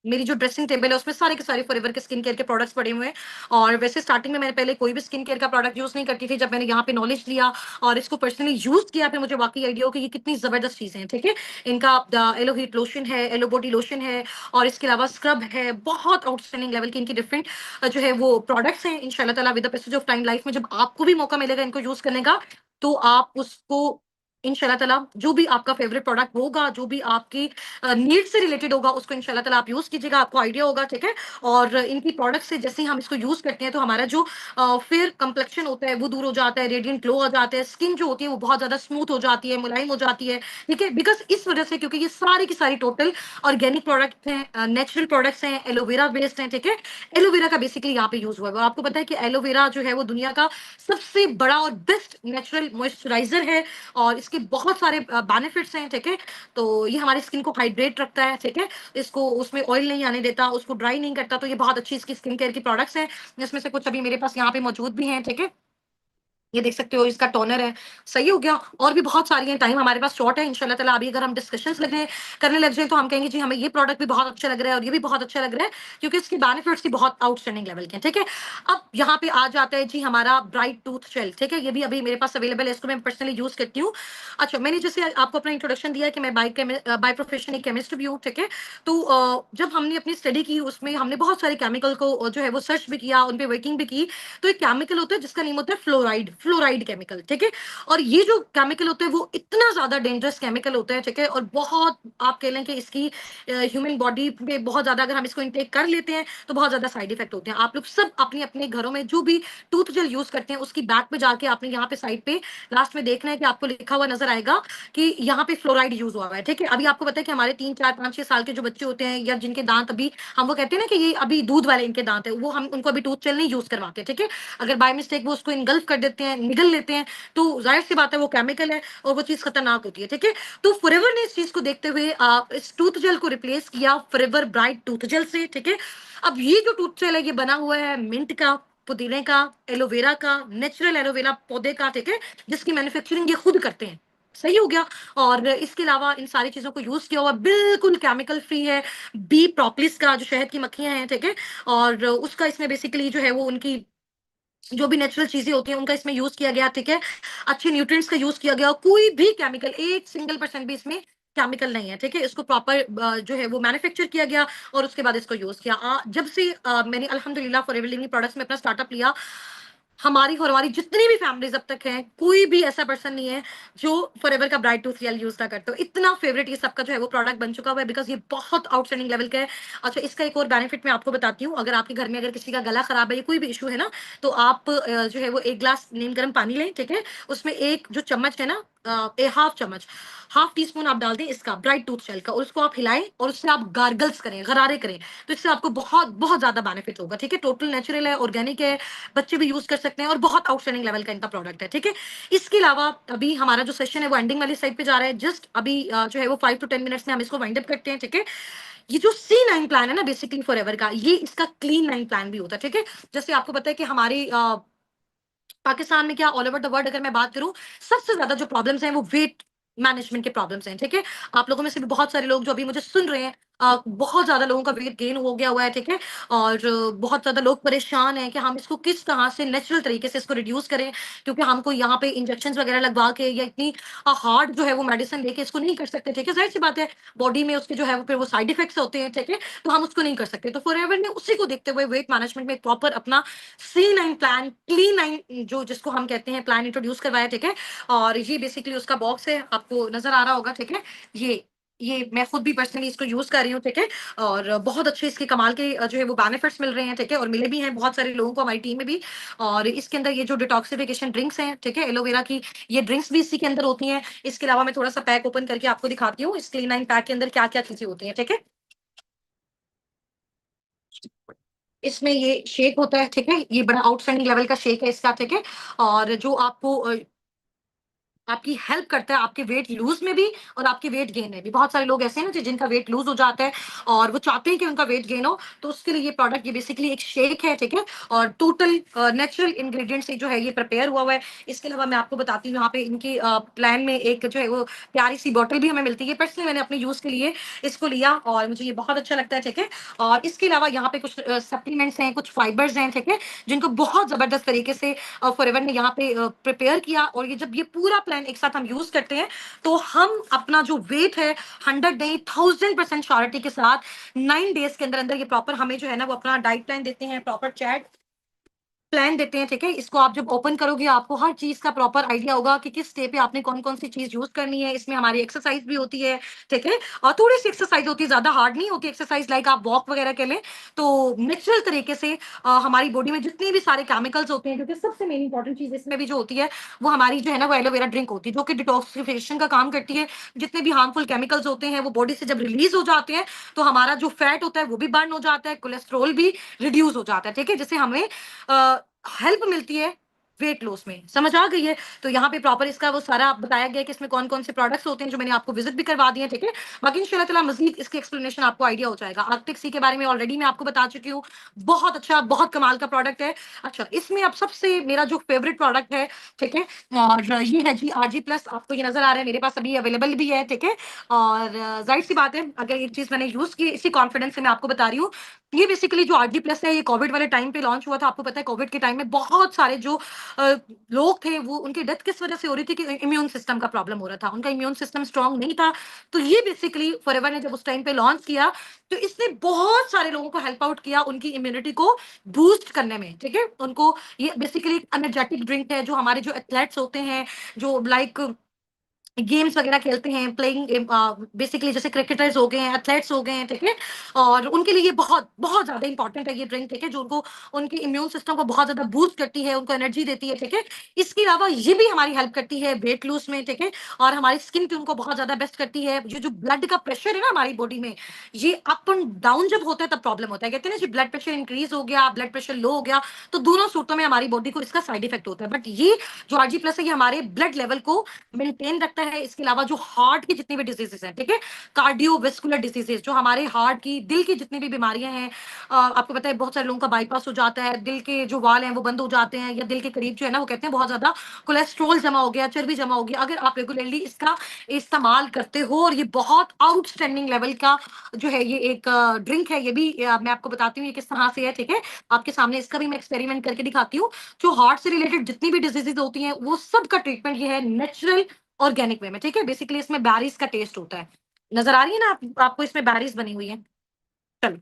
मेरी जो ड्रेसिंग टेबल है उसमें सारे के सारे फॉरएवर के स्किन केयर के प्रोडक्ट्स पड़े हुए हैं। और वैसे स्टार्टिंग में मैंने पहले कोई भी स्किन केयर का प्रोडक्ट यूज नहीं करती थी। जब मैंने यहाँ पे नॉलेज लिया और इसको पर्सनली यूज किया, फिर मुझे वाकई आइडिया हो कि ये कितनी जबरदस्त चीजें हैं। ठीक है। इनका एलो हीट लोशन है, एलो बॉडी लोशन है, और इसके अलावा स्क्रब है। बहुत आउटस्टैंडिंग लेवल की इनकी डिफरेंट जो है वो प्रोडक्ट्स हैं। इंशाल्लाह ताला with the passage of time life में जब आपको भी मौका मिलेगा इनको यूज करने का, तो आप उसको इंशाल्लाह ताला जो भी आपका फेवरेट प्रोडक्ट होगा, जो भी आपकी नीड से रिलेटेड होगा, उसको इंशाल्लाह ताला आप यूज कीजिएगा, आपको आइडिया होगा। ठीक है। और इनकी प्रोडक्ट से जैसे ही हम इसको यूज करते हैं, तो हमारा जो फेयर कंप्लेक्शन होता है वो दूर हो जाता है, रेडियंट ग्लो आ जाता है, स्किन जो होती है वो बहुत ज्यादा स्मूथ हो जाती है, मुलायम हो जाती है। ठीक है। बिकॉज इस वजह से, क्योंकि ये सारी की सारी टोटल ऑर्गेनिक प्रोडक्ट हैं, नेचुरल प्रोडक्ट्स हैं, एलोवेरा बेस्ड हैं। ठीक है। एलोवेरा का बेसिकली यहाँ पे यूज हुआ है। और आपको पता है कि एलोवेरा जो है वो दुनिया का सबसे बड़ा और बेस्ट नेचुरल मॉइस्चराइजर है, और इसके बहुत सारे बेनिफिट्स हैं। ठीक है। तो ये हमारी स्किन को हाइड्रेट रखता है। ठीक है। इसको उसमें ऑयल नहीं आने देता, उसको ड्राई नहीं करता। तो ये बहुत अच्छी इसकी स्किन केयर की प्रोडक्ट्स हैं, जिसमें से कुछ अभी मेरे पास यहाँ पे मौजूद भी हैं। ठीक है। ये देख सकते हो, इसका टोनर है। सही हो गया। और भी बहुत सारी हैं, टाइम हमारे पास शॉर्ट है। इंशाल्लाह ताला अभी अगर हम डिस्कशंस लगे करने लग जाए, तो हम कहेंगे जी हमें ये प्रोडक्ट भी बहुत अच्छा लग रहा है और ये भी बहुत अच्छा लग रहा है, क्योंकि इसके बेनिफिट्स भी बहुत आउटस्टैंडिंग लेवल के हैं। ठीक है। अब यहाँ पे आ जाता है जी हमारा ब्राइट टूथ जेल। ठीक है। ये भी अभी मेरे पास अवेलेबल है, इसको मैं पर्सनली यूज करती हूँ। अच्छा, मैंने जैसे आपको अपना इंट्रोडक्शन दिया कि मैं बाय प्रोफेशन एक केमिस्ट भी हूँ। ठीक है। तो जब हमने अपनी स्टडी की, उसमें हमने बहुत सारे केमिकल को जो है वो सर्च भी किया, उन पे वर्किंग भी की। तो एक केमिकल होता है जिसका नेम होता है फ्लोराइड, फ्लोराइड केमिकल। ठीक है। और ये जो केमिकल होता है वो इतना ज्यादा डेंजरस केमिकल होता है। ठीक है। और बहुत, आप कह लें कि इसकी ह्यूमन बॉडी पे बहुत ज्यादा, अगर हम इसको इनटेक कर लेते हैं तो बहुत ज्यादा साइड इफेक्ट होते हैं। आप लोग सब अपने अपने घरों में जो भी टूथ जेल यूज करते हैं, उसकी बैक पे जाके आपने यहाँ पे साइड पे लास्ट में देखना है कि आपको लिखा हुआ नजर आएगा कि यहाँ पे फ्लोराइड यूज हुआ है। ठीक है। अभी आपको पता है कि हमारे 3 4 5 6 साल के जो बच्चे होते हैं, या जिनके दांत अभी, हम वो कहते हैं ना कि ये अभी दूध वाले इनके दांत है, वो हम उनको अभी टूथ जेल नहीं यूज करवाते। ठीक है। अगर बाय मिस्टेक वो उसको इनगल्फ कर देते हैं, निगल लेते हैं, तो जाहिर सी बात है वो केमिकल है और वो चीज खतरनाक होती है। ठीक है। तो फॉरएवर ने इस चीज को देखते हुए इस टूथ जेल को रिप्लेस किया फॉरएवर ब्राइट टूथ जेल से। ठीक है। अब ये जो टूथ जेल है, ये बना हुआ है मिंट का, पुदीने का, एलोवेरा का, नेचुरल एलोवेरा पौधे का। ठीक है। जिसकी मैन्युफैक्चरिंग ये खुद करते हैं। सही हो गया। और इसके अलावा इन सारी चीजों को यूज किया हुआ, बिल्कुल केमिकल फ्री है। बी प्रोपलिस का, जो शहद की मक्खियां हैं। ठीक है। और उसका इसमें बेसिकली जो है वो उनकी जो भी नेचुरल चीजें होती हैं उनका इसमें यूज किया गया। ठीक है। अच्छे न्यूट्रिएंट्स का यूज किया गया, कोई भी केमिकल, एक सिंगल परसेंट भी इसमें केमिकल नहीं है। ठीक है। इसको प्रॉपर जो है वो मैन्युफैक्चर किया गया, और उसके बाद इसको यूज किया। जब से मैंने अल्हम्दुलिल्लाह फॉरएवर लिविंग प्रोडक्ट्स में अपना स्टार्टअप लिया, हमारी और हमारी जितनी भी फैमिलीज अब तक हैं, कोई भी ऐसा पर्सन नहीं है जो फॉरएवर का ब्राइट टूथ जेल यूज ना करते हो। इतना फेवरेट ये सबका जो है वो प्रोडक्ट बन चुका हुआ है, बिकॉज ये बहुत आउटस्टैंडिंग लेवल का है। अच्छा, इसका एक और बेनिफिट मैं आपको बताती हूँ। अगर आपके घर में अगर किसी का गला खराब है या कोई भी इशू है ना, तो आप जो है वो 1 गिलास नीम गर्म पानी लें। ठीक है। उसमें एक जो चम्मच है ना, हाफ चम्मच, हाफ टी स्पून आप डाल दें इसका ब्राइट टूथ जेल का, और उसको आप हिलाएं और उससे आप गार्गल्स करें, गरारे करें, तो इससे आपको बहुत बहुत ज्यादा बेनिफिट होगा। ठीक है, टोटल नेचुरल है, ऑर्गेनिक है, बच्चे भी यूज कर सकते हैं और बहुत आउटस्टैंडिंग लेवल का इनका प्रोडक्ट है। ठीक है, इसके अलावा अभी हमारा जो सेशन है वो एंडिंग वाली साइड पे जा रहा है, जस्ट अभी जो है वो 5 to 10 मिनट्स में हम इसको वाइंड अप करते हैं। ठीक है, ये जो C9 प्लान है ना बेसिकली फॉरएवर का, ये इसका क्लीन 9 प्लान भी होता है। ठीक है, जैसे आपको पता है कि हमारी पाकिस्तान में क्या ऑल ओवर द वर्ल्ड अगर मैं बात करूं, सबसे ज्यादा जो प्रॉब्लम्स हैं वो वेट मैनेजमेंट के प्रॉब्लम्स हैं। ठीक है, आप लोगों में से भी बहुत सारे लोग जो अभी मुझे सुन रहे हैं, बहुत ज्यादा लोगों का वेट गेन हो गया हुआ है। ठीक है, और बहुत ज्यादा लोग परेशान हैं कि हम इसको किस तरह से नेचुरल तरीके से इसको रिड्यूस करें, क्योंकि हमको यहाँ पे इंजेक्शन वगैरह लगवा के या इतनी हार्ड जो है वो मेडिसिन लेके इसको नहीं कर सकते। ठीक है, जाहिर सी बात है, बॉडी में उसके जो है वो फिर वो साइड इफेक्ट्स होते हैं। ठीक है, तो हम उसको नहीं कर सकते। तो फॉरएवर ने उसी को देखते हुए वेट मैनेजमेंट में प्रॉपर अपना C9 प्लान, क्लीन 9 जो जिसको हम कहते हैं प्लान इंट्रोड्यूस करवाया। ठीक है, और ये बेसिकली उसका बॉक्स है, आपको नजर आ रहा होगा। ठीक है, ये मैं खुद भी पर्सनली इसको यूज कर रही हूँ। ठीक है, और बहुत अच्छे इसके कमाल के जो है वो बेनिफिट्स मिल रहे हैं। ठीक है, और मिले भी हैं बहुत सारे लोगों को हमारी टीम में भी। और इसके अंदर ये जो डिटॉक्सिफिकेशन ड्रिंक्स हैं, ठीक है, एलोवेरा की, ये ड्रिंक्स भी इसी के अंदर होती हैं। इसके अलावा मैं थोड़ा सा पैक ओपन करके आपको दिखाती हूँ, इस क्लीन 9 पैक के अंदर क्या क्या चीजें होती हैं। ठीक है, इसमें ये शेक होता है। ठीक है, ये बड़ा आउटस्टैंडिंग लेवल का शेक है इसका। ठीक है, और जो आपको आपकी हेल्प करता है आपके वेट लूज में भी और आपके वेट गेन में भी। बहुत सारे लोग ऐसे हैं ना जिनका वेट लूज हो जाता है और वो चाहते हैं कि उनका वेट गेन हो, तो उसके लिए ये प्रोडक्ट, ये बेसिकली एक शेक है। ठीक है, और टोटल नेचुरल इंग्रेडिएंट से जो है ये प्रिपेयर हुआ हुआ है। इसके अलावा मैं आपको बताती हूँ, यहाँ पे इनकी प्लान में एक जो है वो प्यारी सी बॉटल भी हमें मिलती है। पर्सनली मैंने अपने यूज के लिए इसको लिया और मुझे ये बहुत अच्छा लगता है। ठीक है, और इसके अलावा यहाँ पे कुछ सप्लीमेंट्स हैं, कुछ फाइबर्स हैं। ठीक है, जिनको बहुत जबरदस्त तरीके से फॉरएवर ने यहाँ पे प्रिपेयर किया, और ये जब ये पूरा प्लान एक साथ हम यूज करते हैं तो हम अपना जो वेट है 100 नहीं 1000% श्योरिटी के साथ 9 डेज के अंदर अंदर ये प्रॉपर हमें जो है ना वो अपना डाइट प्लान देते हैं, प्रॉपर चैट प्लान देते हैं। ठीक है, इसको आप जब ओपन करोगे आपको हर चीज का प्रॉपर आइडिया होगा कि किस स्टे पे आपने कौन कौन सी चीज यूज करनी है। इसमें हमारी एक्सरसाइज भी होती है। ठीक है, और थोड़ी सी एक्सरसाइज होती है, ज्यादा हार्ड नहीं होती एक्सरसाइज, लाइक आप वॉक वगैरह के लिए, तो नेचुरल तरीके से हमारी बॉडी में जितने भी सारे केमिकल्स होते हैं, क्योंकि सबसे मेन इंपॉर्टेंट चीज इसमें भी जो होती है वो हमारी जो है ना वो एलोवेरा ड्रिंक होती है, जो कि डिटॉक्सिफिकेशन का काम करती है। जितने भी हार्मफुल केमिकल्स होते हैं वो बॉडी से जब रिलीज हो जाते हैं तो हमारा जो फैट होता है वो भी बर्न हो जाता है, कोलेस्ट्रॉल भी रिड्यूस हो जाता है। ठीक है, जिससे हमें हेल्प मिलती है वेट लॉस में। समझ आ गई है? तो यहाँ पे प्रॉपर इसका वो सारा बताया गया है कि इसमें कौन कौन से प्रोडक्ट्स होते हैं, जो मैंने आपको विजिट भी करवा दिए हैं। ठीक है, बाकी इंशाल्लाह ताला मजीद इसकी एक्सप्लेनेशन आपको आइडिया हो जाएगा। आर्कटिक सी के बारे में ऑलरेडी मैं आपको बता चुकी हूँ, बहुत अच्छा, बहुत कमाल का प्रोडक्ट है। अच्छा, इसमें अब सबसे मेरा जो फेवरेट प्रोडक्ट है, ठीक है, और ये है जी RG प्लस, आपको ये नजर आ रहा है, मेरे पास अभी अवेलेबल भी है। ठीक है, और जाहिर सी बात है, अगर ये चीज मैंने यूज की इसी कॉन्फिडेंस से मैं आपको बता रही हूँ। ये बेसिकली जो RG प्लस है, ये कोविड वाले टाइम पे लॉन्च हुआ था। आपको पता है कोविड के टाइम में बहुत सारे जो अ, लोग थे वो उनकी डेथ किस वजह से हो रही थी कि इम्यून सिस्टम का प्रॉब्लम हो रहा था, उनका इम्यून सिस्टम स्ट्रांग नहीं था। तो ये बेसिकली फॉरएवर ने जब उस टाइम पे लॉन्च किया तो इसने बहुत सारे लोगों को हेल्प आउट किया उनकी इम्यूनिटी को बूस्ट करने में। ठीक है, उनको ये बेसिकली एनर्जेटिक ड्रिंक है, जो हमारे जो एथलेट्स होते हैं, जो लाइक गेम्स वगैरह खेलते हैं, प्लेइंग बेसिकली जैसे क्रिकेटर्स हो गए हैं, एथलेट्स हो गए हैं। ठीक है, और उनके लिए ये बहुत बहुत ज्यादा इंपॉर्टेंट है ये ड्रिंक। ठीक है, जो उनको उनके इम्यून सिस्टम को बहुत ज्यादा बूस्ट करती है, उनको एनर्जी देती है। ठीक है, इसके अलावा ये भी हमारी हेल्प करती है वेट लूज में। ठीक है, और हमारी स्किन ट्यून को बहुत ज्यादा बेस्ट करती है। ये जो ब्लड का प्रेशर है ना हमारी बॉडी में, ये अप एंड डाउन जब होता है तब प्रॉब्लम होता है। कहते हैं ना जी, ब्लड प्रेशर इंक्रीज हो गया, ब्लड प्रेशर लो हो गया, तो दोनों सूरतों में हमारी बॉडी को इसका साइड इफेक्ट होता है। बट ये जो RG प्लस है, ये हमारे ब्लड लेवल को मेंटेन रखता है। इसके अलावा जो हार्ट की जितनी भी डिजीजेस हैं, ठीक है, कार्डियोवेस्कुलर डिजीजेस, जो हमारे हार्ट की, दिल की जितनी भी बीमारियां हैं, आपको पता है बहुत सारे लोगों का बाईपास हो जाता है, दिल के जो वाल हैं वो बंद हो जाते हैं, या दिल के करीब जो है ना वो कहते हैं बहुत ज्यादा कोलेस्ट्रॉल जमा हो गया, चर्बी जमा हो गया। अगर आप रेगुलरली इसका इस्तेमाल करते हो, और ये बहुत आउटस्टैंडिंग लेवल का जो है ये एक ड्रिंक है, ये भी मैं आपको बताती हूँ ये किस तरह से है। ठीक है, आपके सामने इसका भी मैं एक्सपेरिमेंट करके दिखाती हूँ। जो हार्ट से रिलेटेड जितनी भी डिजीजेज होती हैं वो सब का ट्रीटमेंट ये है नेचुरल ऑर्गेनिक वे में। ठीक है, बेसिकली इसमें बैरीज का टेस्ट होता है। नजर आ रही है ना आपको इसमें बैरीज बनी हुई है। चलो,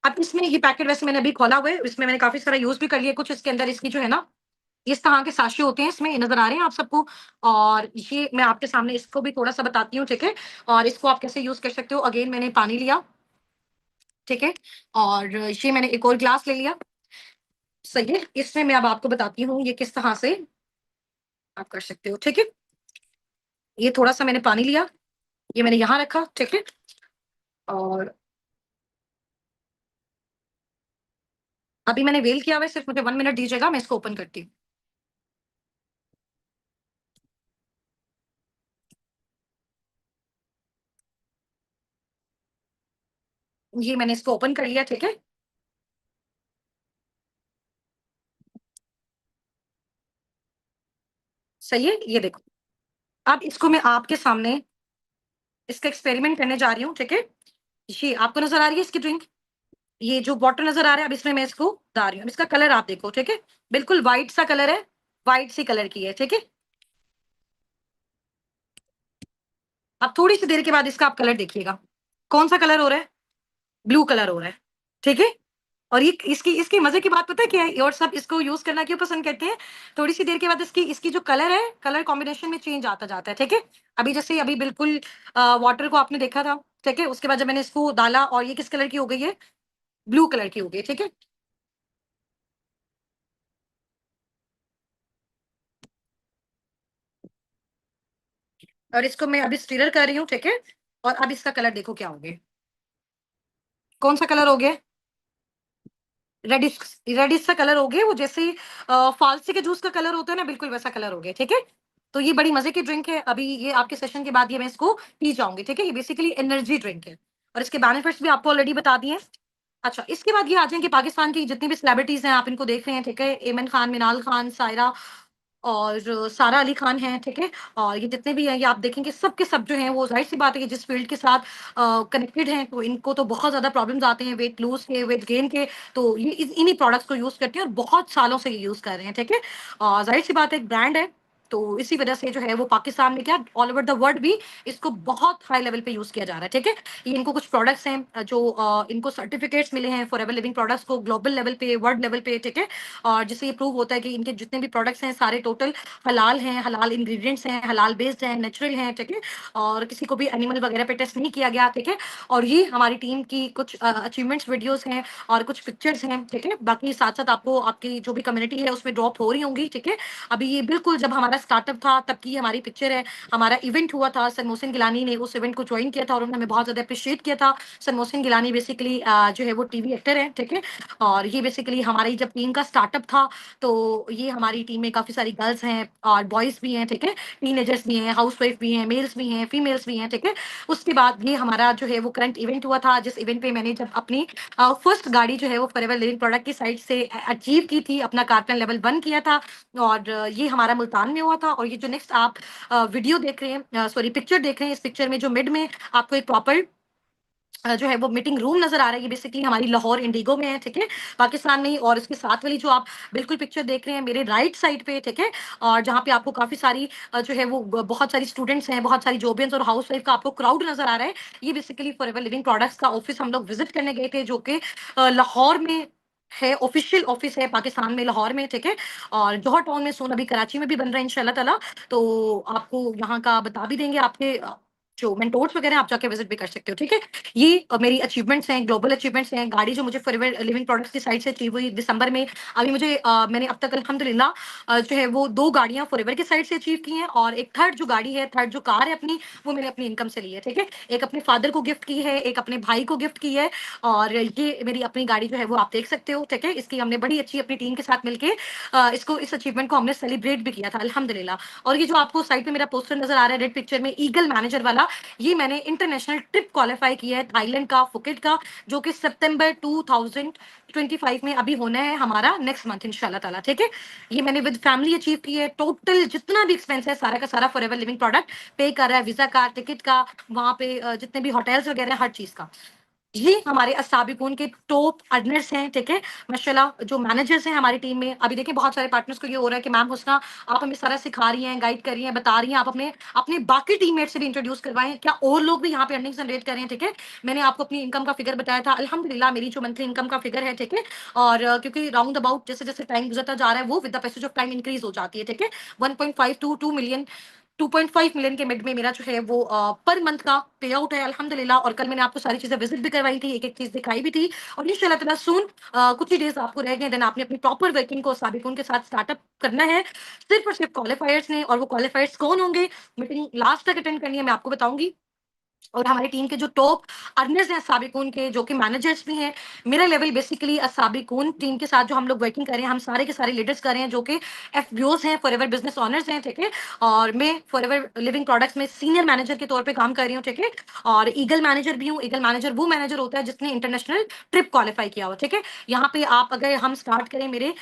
अब इसमें ये पैकेट वैसे मैंने अभी खोला हुआ है, इसमें मैंने काफी सारा यूज भी कर लिया। कुछ इसके अंदर इसकी जो है ना इस तरह के साशे होते हैं, इसमें ये नजर आ रहे हैं आप सबको। और ये मैं आपके सामने इसको भी थोड़ा सा बताती हूँ। ठीक है, और इसको आप कैसे यूज कर सकते हो। अगेन मैंने पानी लिया, ठीक है, और ये मैंने एक और ग्लास ले लिया। सही है, इसमें मैं अब आपको बताती हूँ ये किस तरह से आप कर सकते हो। ठीक है, ये थोड़ा-सा मैंने पानी लिया, ये मैंने यहाँ रखा, ठीक है? और अभी मैंने वेल किया हुआ है, सिर्फ़ मुझे 1 मिनट दीजिएगा, मैं इसको ओपन करती हूँ। ये मैंने इसको ओपन कर लिया, ठीक है? सही है? ये देखो। अब इसको मैं आपके सामने इसका एक्सपेरिमेंट करने जा रही हूँ, ठीक है? ये आपको नज़र आ रही है इसकी ड्रिंक? ये जो बॉटल नज़र आ रहा है, अब इसमें मैं इसको डाल रही हूँ। अब इसका कलर आप देखो, ठीक है? बिल्कुल व्हाइट सा कलर है, व्हाइट सी कलर की है, ठीक है? अब थोड़ी-सी देर के बाद इसका आप कलर देखिएगा। कौन-सा कलर हो रहा है? ब्लू कलर हो रहा है, ठीक है? और ये इसकी इसकी मज़े की बात पता है क्या है? और सब इसको यूज़ करना क्यों पसंद करते हैं? थोड़ी-सी देर के बाद इसकी इसकी जो कलर है, कलर कॉम्बिनेशन में चेंज आता जाता है, ठीक है? अभी जैसे अभी बिल्कुल वाटर को आपने देखा था, ठीक है? उसके बाद जब मैंने इसको डाला और ये किस कलर की हो गई है? ब्लू कलर की हो गई है, ठीक है? और इसको मैं अभी स्टिरर कर रही हूँ, ठीक है? और अब इसका कलर देखो क्या हो गया? कौन-सा कलर हो गया? रेडिश रेडिश सा कलर हो गया, वो जैसे फालसी के जूस का कलर होता है ना, बिल्कुल वैसा कलर हो गया, ठीक है? तो ये बड़ी मज़े की ड्रिंक है, अभी ये आपके सेशन के बाद ये मैं इसको पी जाऊँगी, ठीक है? ये बेसिकली एनर्जी ड्रिंक है और इसके बेनिफिट्स भी आपको ऑलरेडी बता दिए हैं। अच्छा, इसके बाद ये आ जाएँ कि पाकिस्तान की जितनी भी सेलिब्रिटीज़ हैं, आप इनको देख रहे हैं, ठीक है? एमन खान, मिनाल खान, सायरा और सारा अली खान हैं, ठीक है? और ये जितने भी हैं, ये आप देखेंगे सब के सब जो हैं, वो ज़ाहिर-सी बात है कि जिस फ़ील्ड के साथ कनेक्टेड हैं, तो इनको तो बहुत ज़्यादा प्रॉब्लम्स आते हैं वेट लूज़ के, वेट गेन के, तो ये इन्हीं प्रोडक्ट्स को यूज़ करते हैं और बहुत सालों से ये यूज़ कर रहे हैं, ठीक है? ज़ाहिर-सी बात है एक ब्रांड है, तो इसी वजह से जो है वो पाकिस्तान में क्या ऑल ओवर द वर्ल्ड भी इसको बहुत हाई लेवल पे यूज़ किया जा रहा है, ठीक है? ये इनको कुछ प्रोडक्ट्स हैं जो इनको सर्टिफ़िकेट्स मिले हैं फॉरएवर लिविंग प्रोडक्ट्स को ग्लोबल लेवल पे, वर्ल्ड लेवल पे, ठीक है? और जिससे ये प्रूव होता है कि इनके जितने भी प्रोडक्ट्स हैं सारे टोटल हलाल हैं, हलाल इंग्रीडिएंट्स हैं, हलाल बेस्ड हैं, नेचुरल हैं, ठीक है? और किसी को भी एनिमल वगैरह पे टेस्ट नहीं किया गया, ठीक है? और ये हमारी टीम की कुछ अचीवमेंट्स वीडियोज़ हैं और कुछ पिक्चर्स हैं, ठीक है? बाकी साथ-साथ आपको आपकी जो भी कम्युनिटी है उसमें ड्रॉप हो रही होंगी, ठीक है? अभी ये बिल्कुल जब हमारा स्टार्टअप था तब की हमारी पिक्चर है, हमारा इवेंट हुआ था, सर मोहसिन गिलानी ने उस इवेंट को जॉइन किया था और उन्होंने हमें बहुत ज़्यादा एप्रिशिएट किया था। सर मोहसिन गिलानी बेसिकली जो है वो टीवी एक्टर हैं, ठीक है? और ये बेसिकली हमारी जब टीम का स्टार्टअप था तो ये हमारी टीम में काफ़ी सारी गर्ल्स हैं और बॉयज़ भी हैं, ठीक है? टीनेजर्स भी हैं, हाउसवाइफ भी हैं, मेल्स भी हैं, फीमेल्स भी हैं, ठीक है? उसके बाद ये हमारा जो है वो करंट इवेंट हुआ था, जिस इवेंट पे मैंने जब अपनी फर्स्ट गाड़ी जो है वो फॉरएवर लिविंग प्रोडक्ट की साइड से अचीव की थी, अपना कारपेन लेवल 1 किया था और ये हमारा मुल्तान में हुआ था और ये जो नेक्स्ट आप वीडियो देख रहे हैं सॉरी पिक्चर देख रहे हैं, इस पिक्चर में जो मिड में आपको एक प्रॉपर जो है वो मीटिंग रूम नज़र आ रहा है, ये बेसिकली हमारी लाहौर इंडिगो में है, ठीक है? पाकिस्तान में ही और इसके साथ वाली जो आप बिल्कुल पिक्चर देख रहे हैं मेरे राइट साइड पे, ठीक है? और जहाँ पे आपको काफ़ी सारी जो है वो ब बहुत सारी स्टूडेंट्स हैं, बहुत सारी जॉबियंस और हाउसवाइफ का आपको क्राउड नज़र आ रहा है। ये बेसिकली फॉरएवर लिविंग प्रोडक्ट्स का ऑफ़िस हम लोग विज़िट करने गए थे, जो कि लाहौर में है, ऑफ़िशियल ऑफ़िस है पाकिस्तान में, लाहौर में, ठीक है? और जौहर टाउन में सून अभी कराची में भी बन रहा है इंशाअल्लाह ताला। तो आपको यहाँ का बता भी देंगे आपके जो मेंटोर्स वगैरह हैं, आप जाके विज़िट भी कर सकते हो, ठीक है? ये मेरी अचीवमेंट्स हैं, ग्लोबल अचीवमेंट्स हैं। गाड़ी जो मुझे फॉरएवर लिविंग प्रोडक्ट्स की साइड से अचीव हुई दिसंबर में। अभी मुझे मैंने अब तक अल्हम्दुलिल्लाह जो है वो 2 गाड़ियाँ फॉरएवर की साइड से अचीव की हैं और एक थर्ड जो गाड़ी है, थर्ड जो कार है अपनी, वो मैंने अपनी इनकम से ली है, ठीक है? एक अपने फादर को गिफ्ट की है, एक अपने भाई को गिफ्ट की है और ये मेरी अपनी गाड़ी जो है वो आप देख सकते हो, ठीक है? इसकी हमने बड़ी अच्छी अपनी टीम के साथ मिलके इसको इस अचीवमेंट को हमने सेलिब्रेट भी किया था अल्हम्दुलिल्लाह। और ये जो आपको साइड पे मेरा पोस्टर नज़र आ रहा है रेड पिक्चर में ईगल मैनेजर वाला, ये मैंने इंटरनेशनल ट्रिप क्वालीफाई किया है थाईलैंड का, फुकेट का, जो कि सितंबर 2025 में अभी होना है हमारा नेक्स्ट मंथ इंशाल्लाह ताला, ठीक है? ये मैंने विद फैमिली अचीव की है। टोटल जितना भी एक्सपेंस है सारा का सारा फॉरएवर लिविंग प्रोडक्ट पे कर रहा है, वीज़ा का, टिकट का, वहाँ पे जितने भी होटल्स वगैरह हर चीज़ का। ये हमारे अस्साबिकून के टॉप अर्नर्स हैं, ठीक है? माशाल्लाह जो मैनेजर्स हैं हमारी टीम में, अभी देखिए बहुत सारे पार्टनर्स को ये हो रहा है कि मैम हुस्ना आप हमें सारा सिखा रही हैं, गाइड कर रही हैं, बता रही हैं, आप अपने अपने बाकी टीममेट से भी इंट्रोड्यूस करवाएँ। क्या और लोग भी यहाँ पे अर्निंग जनरेट कर रहे हैं, ठीक है? मैंने आपको अपनी इनकम का फिगर बताया था, अल्हम्दुलिल्लाह मेरी जो मंथली इनकम का फिगर है, ठीक है? और क्योंकि राउंड अबाउट जैसे-जैसे टाइम गुज़रता जा रहा है, वो with the passage of time increase हो जाती है, ठीक है? 1.5 टू 2 मिलियन 2.5 मिलियन के मिड में मेरा जो है वो पर मंथ का पे आउट है अल्हम्दुलिल्लाह। और कल मैंने आपको सारी चीजें विजिट भी करवाई थी, एक एक चीज दिखाई भी थी। और इंशाल्लाह ताला सून कुछ ही डेज आपको रह गए, देन आपने अपनी प्रॉपर वर्किंग को साबिकुन के साथ स्टार्टअप करना है, सिर्फ और सिर्फ क्वालिफायर्स ने। और वो क्वालिफायर्स कौन होंगे, मीटिंग लास्ट तक अटेंड करनी है, मैं आपको बताऊंगी। और हमारी टीम के जो टॉप अर्नर्स हैं साबिकून के, जो कि मैनेजर्स भी हैं, मेरा लेवल बेसिकली साबिकून टीम के साथ जो हम लोग वर्किंग कर रहे हैं, हम सारे के सारे लीडर्स कर रहे हैं जो कि एफबीओज हैं, फॉरएवर बिजनेस ऑनर्स हैं, ठीक है। और मैं फॉरएवर लिविंग प्रोडक्ट्स में सीनियर मैनेजर के तौर पे काम कर रही हूँ, ठीक है। और ईगल मैनेजर भी हूँ। ईगल मैनेजर वो मैनेजर होता है जिसने इंटरनेशनल ट्रिप क्वालिफाई किया हो, ठीक है। यहाँ पे आप अगर हम स्टार्ट करें, मेरे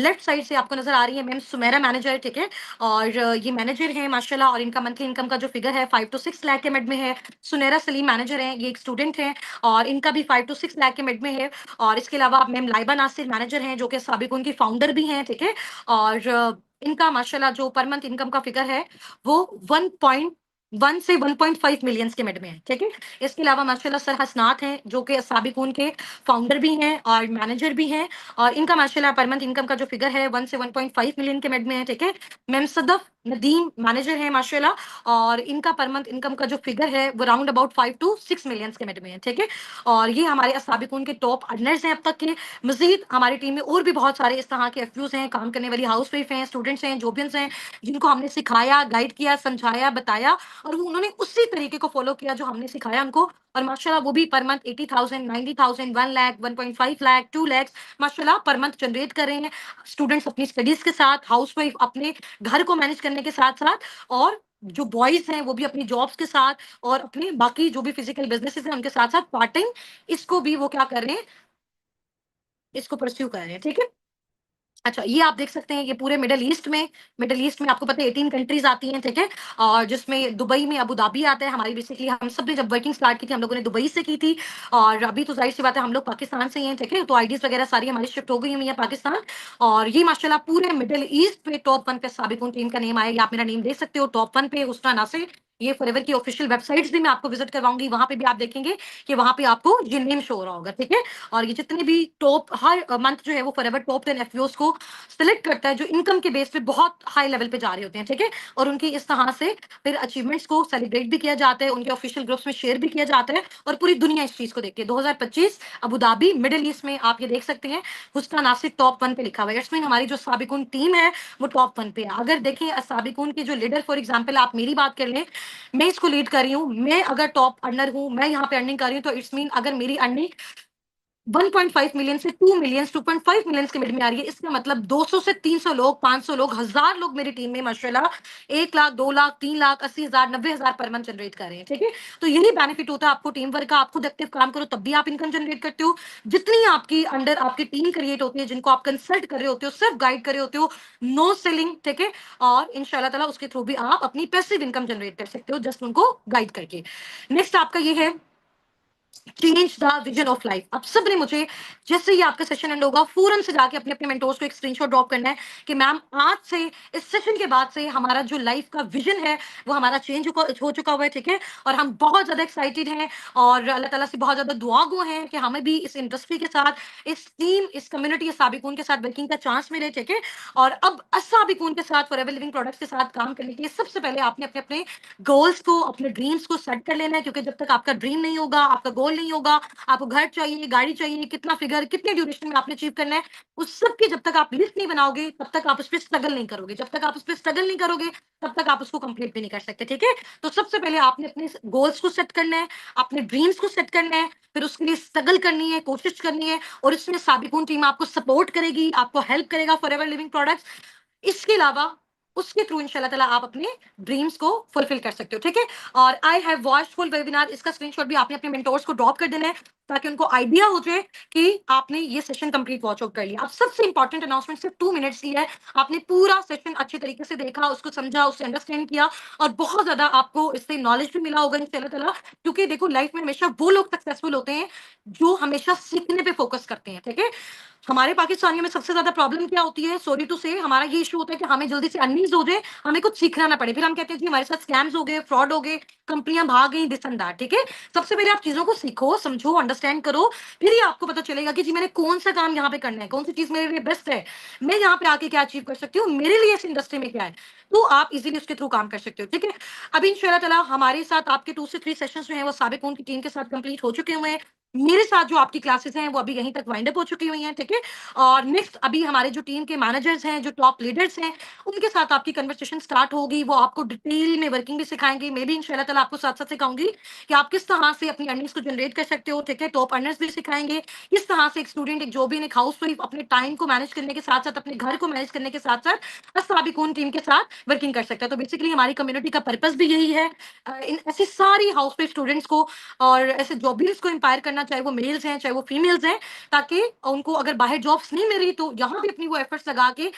लेफ्ट साइड से आपको नजर आ रही है मैम सुमेरा मैनेजर, ठीक है। और ये मैनेजर है माशाल्लाह, और इनका मंथली इनकम का जो फिगर है 5 to 6 लाख के मिड में है। सुनैरा सलीम मैनेजर हैं, ये एक स्टूडेंट हैं, और इनका भी 5 to 6 लाख के मिड में है। और इसके अलावा मैम लाइबा नासिर मैनेजर हैं, जो कि साबिक उनकी फाउंडर भी हैं, ठीक है। और इनका माशाल्लाह जो पर मंथ इनकम का फिगर है वो 1.1 से 1.5 मिलियंस के मिड में है, ठीक है। इसके अलावा माशाल्लाह सर हसनात हैं, जो कि साबिकून के फाउंडर भी हैं और मैनेजर भी हैं। और इनका माशाल्लाह पर मंथ इनकम का जो फिगर है 1 से 1.5 मिलियन के मिड में है, ठीक है। मैम सदफ नदीम मैनेजर हैं माशाल्लाह, और इनका पर मंथ इनकम का जो फिगर है वो राउंड अबाउट 5 to 6 मिलियंस के मिड में है, ठीक है। और ये हमारे असाबिकून के टॉप अर्नर्स हैं अब तक के। मजीद हमारी टीम में और भी बहुत सारे इस तरह के एफयूज हैं, काम करने वाली हाउस वाइफ हैं, स्टूडेंट्स हैं, जोबियंस हैं, जिनको हमने सिखाया, गाइड किया, समझाया, बताया, और वो उन्होंने उसी तरीके को फॉलो किया जो हमने सिखाया उनको। और माशाल्लाह वो भी पर मंथ 80,000, 90,000, 1 लाख, 1.5 लाख, 2 लाख माशाल्लाह पर मंथ जनरेट कर रहे हैं। स्टूडेंट्स अपनी स्टडीज के साथ, हाउस वाइफ अपने घर को मैनेज करने के साथ साथ, और जो बॉयज हैं वो भी अपनी जॉब्स के साथ, और अपने बाकी जो भी फिजिकल बिजनेसेस हैं उनके साथ साथ पार्ट टाइम इसको भी वो क्या कर रहे हैं, इसको परस्यू कर रहे हैं, ठीक है। अच्छा, ये आप देख सकते हैं, ये पूरे मिडल ईस्ट में आपको पता है 18 कंट्रीज आती हैं, ठीक है। और जिसमें दुबई में अबू धाबी आता है। हमारी बेसिकली हम सब ने जब वर्किंग स्टार्ट की थी हम लोगों ने दुबई से की थी, और अभी तो जाहिर सी बात है हम लोग पाकिस्तान से ही हैं, ठीक है। तो आईडीज वगैरह सारी हमारी शिफ्ट हो गई हुई है पाकिस्तान। और ये माशाल्लाह पूरे मिडल ईस्ट पे टॉप 1 पे साबिकुन टीम का नेम आएगा। आप मेरा नेम देख सकते हो टॉप 1 पे हुस्ना नासिर। ये फॉरएवर की ऑफिशियल वेबसाइट्स भी मैं आपको विजिट करवाऊंगी, वहां पे भी आप देखेंगे कि वहां पे आपको ये नेम शो हो रहा होगा, ठीक है। और ये जितने भी टॉप हर मंथ जो है वो फॉरएवर टॉप 10 एफयूज को सिलेक्ट करता है, जो इनकम के बेस पे बहुत हाई लेवल पे जा रहे होते हैं, ठीक है। और उनकी इस तरह से फिर अचीवमेंट्स को सेलिब्रेट भी किया जाता है, उनके ऑफिशियल ग्रुप्स में शेयर भी किया जाता है, और पूरी दुनिया इस चीज को देखती है। 2025 अबू धाबी मिडिल ईस्ट में आप ये देख सकते हैं हुस्ना नासिर टॉप 1 पे लिखा हुआ है। इट्स मीन हमारी जो साबिकुन टीम है वो टॉप 1 पे है। अगर देखें साबिकुन के जो लीडर, फॉर एग्जाम्पल आप मेरी बात कर लें, मैं इसको लीड कर रही हूँ, मैं अगर टॉप अर्नर हूँ, मैं यहाँ पे अर्निंग कर रही हूँ, तो इट्स मीन अगर मेरी अर्निंग 1.5 मिलियन से 2 मिलियन, 2.5 मिलियन के मिड में आ रही है, इसका मतलब 200 से 300 लोग, 500 लोग, 1000 लोग मेरी टीम में माशाल्लाह 1 lakh, 2 lakh, 3 lakh, 80,000, 90,000 per month generate कर रहे हैं, ठीक है। तो यही बेनिफिट होता है आपको टीम वर्क का। आप खुद एक्टिव काम करो तब भी आप इनकम जनरेट करते हो। जितनी आपकी अंडर आपकी टीम क्रिएट होती है, जिनको आप कंसल्ट कर रहे होते हो, सिर्फ गाइड कर रहे होते हो, नो सेलिंग, ठीक है। और इंशाल्लाह ताला उसके थ्रू भी आप अपनी पैसिव इनकम जनरेट कर सकते हो, जस्ट उनको गाइड करके। नेक्स्ट आपका ये है change the vision of life. अब सबने मुझे जैसे ही आपका सेशन एंड होगा फौरन से जाके अपने अपने मेंटोर्स को एक स्क्रीनशॉट ड्रॉप करना है कि मैम आज से, इस सेशन के बाद से हमारा जो लाइफ का विजन है वो हमारा चेंज हो चुका हुआ है, ठीक है। और हम बहुत ज्यादा एक्साइटेड हैं, और अल्लाह ताला से बहुत ज्यादा दुआ गो हैं कि हमें भी इस इंडस्ट्री के साथ, इस टीम, इस कम्युनिटी साबिकून के साथ वर्किंग का चांस मिले, ठीक है। और अब साबिकून के साथ, फॉरएवर लिविंग प्रोडक्ट्स के साथ काम करने के लिए सबसे पहले आपने अपने अपने गोल्स को, अपने ड्रीम्स को सेट कर लेना है, क्योंकि जब तक आपका ड्रीम नहीं होगा, आपका गोल नहीं होगा, आपको घर चाहिए, गाड़ी चाहिए, कितना फिगर, कितने ड्यूरेशन में आपने अचीव करना है, उस सब की जब तक आप लिस्ट नहीं बनाओगे तब तक आप उस पर स्ट्रगल नहीं करोगे। जब तक आप उस पर स्ट्रगल नहीं करोगे तब तक आप उसको कंप्लीट भी नहीं कर सकते, ठीक है। तो सबसे पहले आपने अपने गोल्स को सेट करना है, अपने ड्रीम्स को सेट करना है, फिर उसके लिए स्ट्रगल करनी है, कोशिश करनी है, और इसमें साबिकून टीम आपको सपोर्ट करेगी, आपको हेल्प करेगा, फॉरएवर लिविंग प्रोडक्ट्स। इसके अलावा उसके थ्रू इंशाल्लाह ताला आप अपने ड्रीम्स को फुलफिल कर सकते हो, ठीक है। और I have watched full webinar, इसका स्क्रीनशॉट भी आपने अपने मेंटोर्स को ड्रॉप कर देना है, ताकि उनको आइडिया हो जाए कि आपने ये सेशन कंप्लीट वॉच आउट कर लिया। अब सबसे इंपॉर्टेंट अनाउंसमेंट सिर्फ 2 मिनट्स की है। आपने पूरा सेशन अच्छे तरीके से देखा, उसको समझा, उससे अंडरस्टैंड किया, और बहुत ज्यादा आपको इससे नॉलेज भी मिला होगा इंशाल्लाह ताला। क्योंकि देखो लाइफ में हमेशा वो लोग सक्सेसफुल होते हैं जो हमेशा सीखने पे फोकस करते हैं, ठीक है। हमारे पाकिस्तानियों में सबसे ज्यादा प्रॉब्लम क्या होती है, सॉरी टू से, हमारा ये इशू होता है कि हमें जल्दी से अर्निंग्स हो जाए, हमें कुछ सीखना ना पड़े, फिर हम कहते हैं जी हमारे साथ स्कैम्स हो गए, फ्रॉड हो गए, कंपनियां भाग गई, दिस एंड दैट, ठीक है। सबसे पहले आप चीजों को सीखो, समझो, अंडरस्टैंड अंडरस्टैंड करो, फिर ही आपको पता चलेगा कि जी मैंने कौन सा काम यहाँ पे करना है, कौन सी चीज मेरे लिए बेस्ट है, मैं यहाँ पे आके क्या अचीव कर सकती हूँ, मेरे लिए इस इंडस्ट्री में क्या है, तो आप इजीली उसके थ्रू काम कर सकते हो। ठीक है, अभी इंशाल्लाह ताला हमारे साथ आपके 2 से 3 सेशंस जो हैं वो साबिकून की टीम के साथ कंप्लीट हो चुके हुए हैं। मेरे साथ जो आपकी क्लासेस हैं वो अभी यहीं तक वाइंड अप हो चुकी हुई हैं। ठीक है, और नेक्स्ट अभी हमारे जो टीम के मैनेजर्स हैं, जो टॉप लीडर्स हैं, उनके साथ आपकी कन्वर्सेशन स्टार्ट होगी। वो आपको डिटेल में वर्किंग भी सिखाएंगे। मैं भी इंशाल्लाह ताला आपको साथ साथ सिखाऊंगी कि आप किस तरह से अपनी अर्निंग्स को जनरेट कर सकते हो। ठीक है, टॉप अर्नर्स भी सिखाएंगे किस तरह से एक स्टूडेंट, एक जॉब इन, एक हाउस वाइफ अपने टाइम को मैनेज करने के साथ साथ, अपने घर को मैनेज करने के साथ साथ साबिकून टीम के साथ वर्किंग कर सकता है। तो बेसिकली हमारी कम्युनिटी का पर्पस भी यही है, इन ऐसी सारी हाउस वाइफ स्टूडेंट्स को और ऐसे जॉबर्स को इंपायर करना, चाहे वो मेल्स हैं चाहे वो फीमेल्स हैं, ताकि उनको अगर बाहर जॉब्स नहीं मिल रही तो यहाँ भी अपनी वो एफर्ट्स लगा के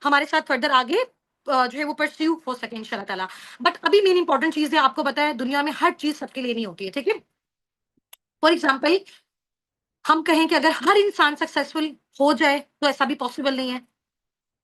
हमारे साथ फर्दर आगे जो है वो परस्यू हो सके इंशाल्लाह ताला। बट अभी मेन इंपॉर्टेंट चीज है, आपको पता है दुनिया में हर चीज सबके लिए नहीं होती है। ठीक है, फॉर एग्जाम्पल हम कहें कि अगर हर इंसान सक्सेसफुल हो जाए तो ऐसा भी पॉसिबल नहीं है।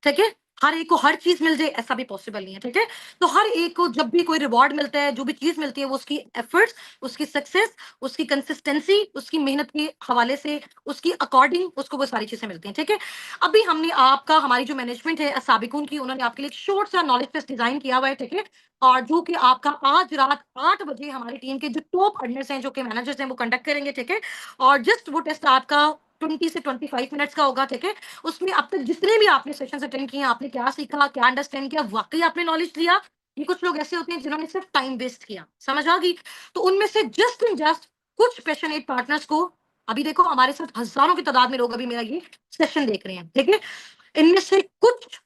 ठीक है, हर एक को हर चीज मिल जाए ऐसा भी पॉसिबल नहीं है। ठीक है, तो हर एक को जब भी कोई रिवॉर्ड मिलता है, जो भी चीज मिलती है, वो उसकी एफर्ट्स, उसकी सक्सेस, उसकी कंसिस्टेंसी, उसकी मेहनत के हवाले से, उसकी अकॉर्डिंग उसको वो सारी चीजें मिलती हैं। ठीक है, अभी हमने आपका, हमारी जो मैनेजमेंट है साबिकून की, उन्होंने आपके लिए एक शॉर्ट सा नॉलेज टेस्ट डिजाइन किया हुआ है। ठीक है, और जो कि आपका आज रात 8 बजे हमारी टीम के जो टॉप अर्नर्स हैं, जो कि मैनेजर्स हैं, वो कंडक्ट करेंगे। ठीक है, और जस्ट वो टेस्ट आपका 20 से 25 मिनट्स का होगा। ठीक है, उसमें अब तक जितने भी आपने सेशंस अटेंड किए, आपने क्या सीखा, क्या अंडरस्टैंड किया, वाकई आपने नॉलेज लिया, ये कुछ लोग ऐसे होते हैं जिन्होंने सिर्फ टाइम वेस्ट किया, समझ आ गई। तो उनमें से जस्ट एंड जस्ट कुछ पैशनेट पार्टनर्स को, अभी देखो हमारे साथ हजारों की तादाद में लोग अभी मेरा ये सेशन देख रहे हैं। ठीक है, इनमें से कुछ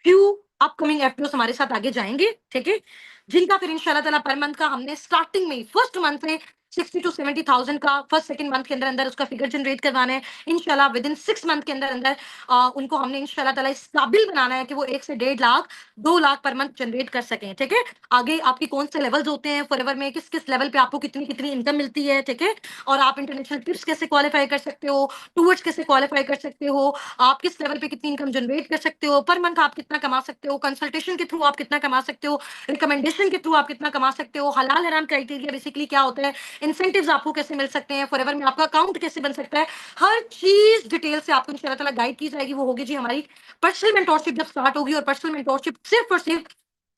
फ्यू अपकमिंग एफपीओ हमारे साथ आगे जाएंगे। ठीक है, जिनका फिर इंशाल्लाह ताला पर मंथ का हमने स्टार्टिंग में फर्स्ट मंथ में 60 to 70,000 का फर्स्ट सेकंड मंथ के अंदर अंदर उसका फिगर जनरेट करवाना है। इंशाल्लाह विद इन 6 मंथ के अंदर अंदर उनको हमने इंशाल्लाह ताला इस काबिल बनाना है कि वो 1 से 1.5 lakh 2 lakh per month generate कर सकें। ठीक है, आगे आपकी कौन से लेवल्स होते हैं फॉरएवर में, किस किस लेवल पे आपको कितनी कितनी इनकम मिलती है। ठीक है, और आप इंटरनेशनल ट्रिप्स कैसे क्वालिफाई कर सकते हो, टूर्स कैसे क्वालिफाई कर सकते हो, आप किस लेवल पे कितनी इनकम जनरेट कर सकते हो, पर मंथ आप कितना कमा सकते हो, कंसल्टेशन के थ्रू आप कितना कमा सकते हो, रिकमेंडेशन के थ्रू आप कितना कमा सकते हो, हलाल हराम क्राइटेरिया बेसिकली क्या होता है, इंसेंटिव्स आपको कैसे मिल सकते हैं, फॉरएवर में आपका अकाउंट कैसे बन सकता है, हर चीज डिटेल से आपको इंशाल्लाह ताला गाइड की जाएगी। वो होगी जी हमारी पर्सनल मेंटोरशिप जब स्टार्ट होगी, और पर्सनल मेंटोरशिप सिर्फ और सिर्फ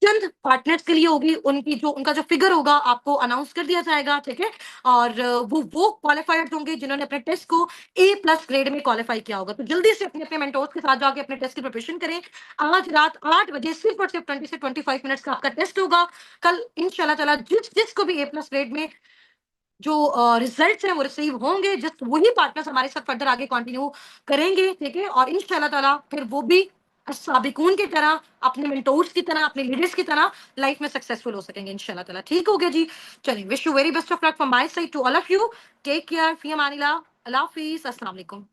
चंद पार्टनर्स के लिए होगी। उनकी जो उनका जो फिगर होगा आपको अनाउंस कर दिया जाएगा। ठीक है, और वो क्वालिफाइड होंगे जिन्होंने अपने टेस्ट को A+ ग्रेड में क्वालिफाई किया होगा। तो जल्दी से अपने अपने मेंटोर्स के साथ जाके अपने टेस्ट की प्रिपरेशन करें। आज रात 8 बजे सिर्फ और सिर्फ 20 से 25 मिनट्स का आपका टेस्ट होगा। कल इंशाल्लाह ताला जिसको भी A+ ग्रेड में जो रिजल्ट्स हैं वो रिसीव होंगे, जस्ट वही पार्टनर्स हमारे साथ फर्दर आगे कंटिन्यू करेंगे। ठीक है, और इंशाल्लाह ताला फिर वो भी साबिकून की तरह, अपने मेंटोर्स की तरह, अपने लीडर्स की तरह लाइफ में सक्सेसफुल हो सकेंगे इंशाल्लाह ताला। ठीक हो गया जी, चलिए, wish you very best of luck from my side to all of you. Take care, फी अमानिल्लाह, अल्लाह हाफिज, अस्सलाम वालेकुम।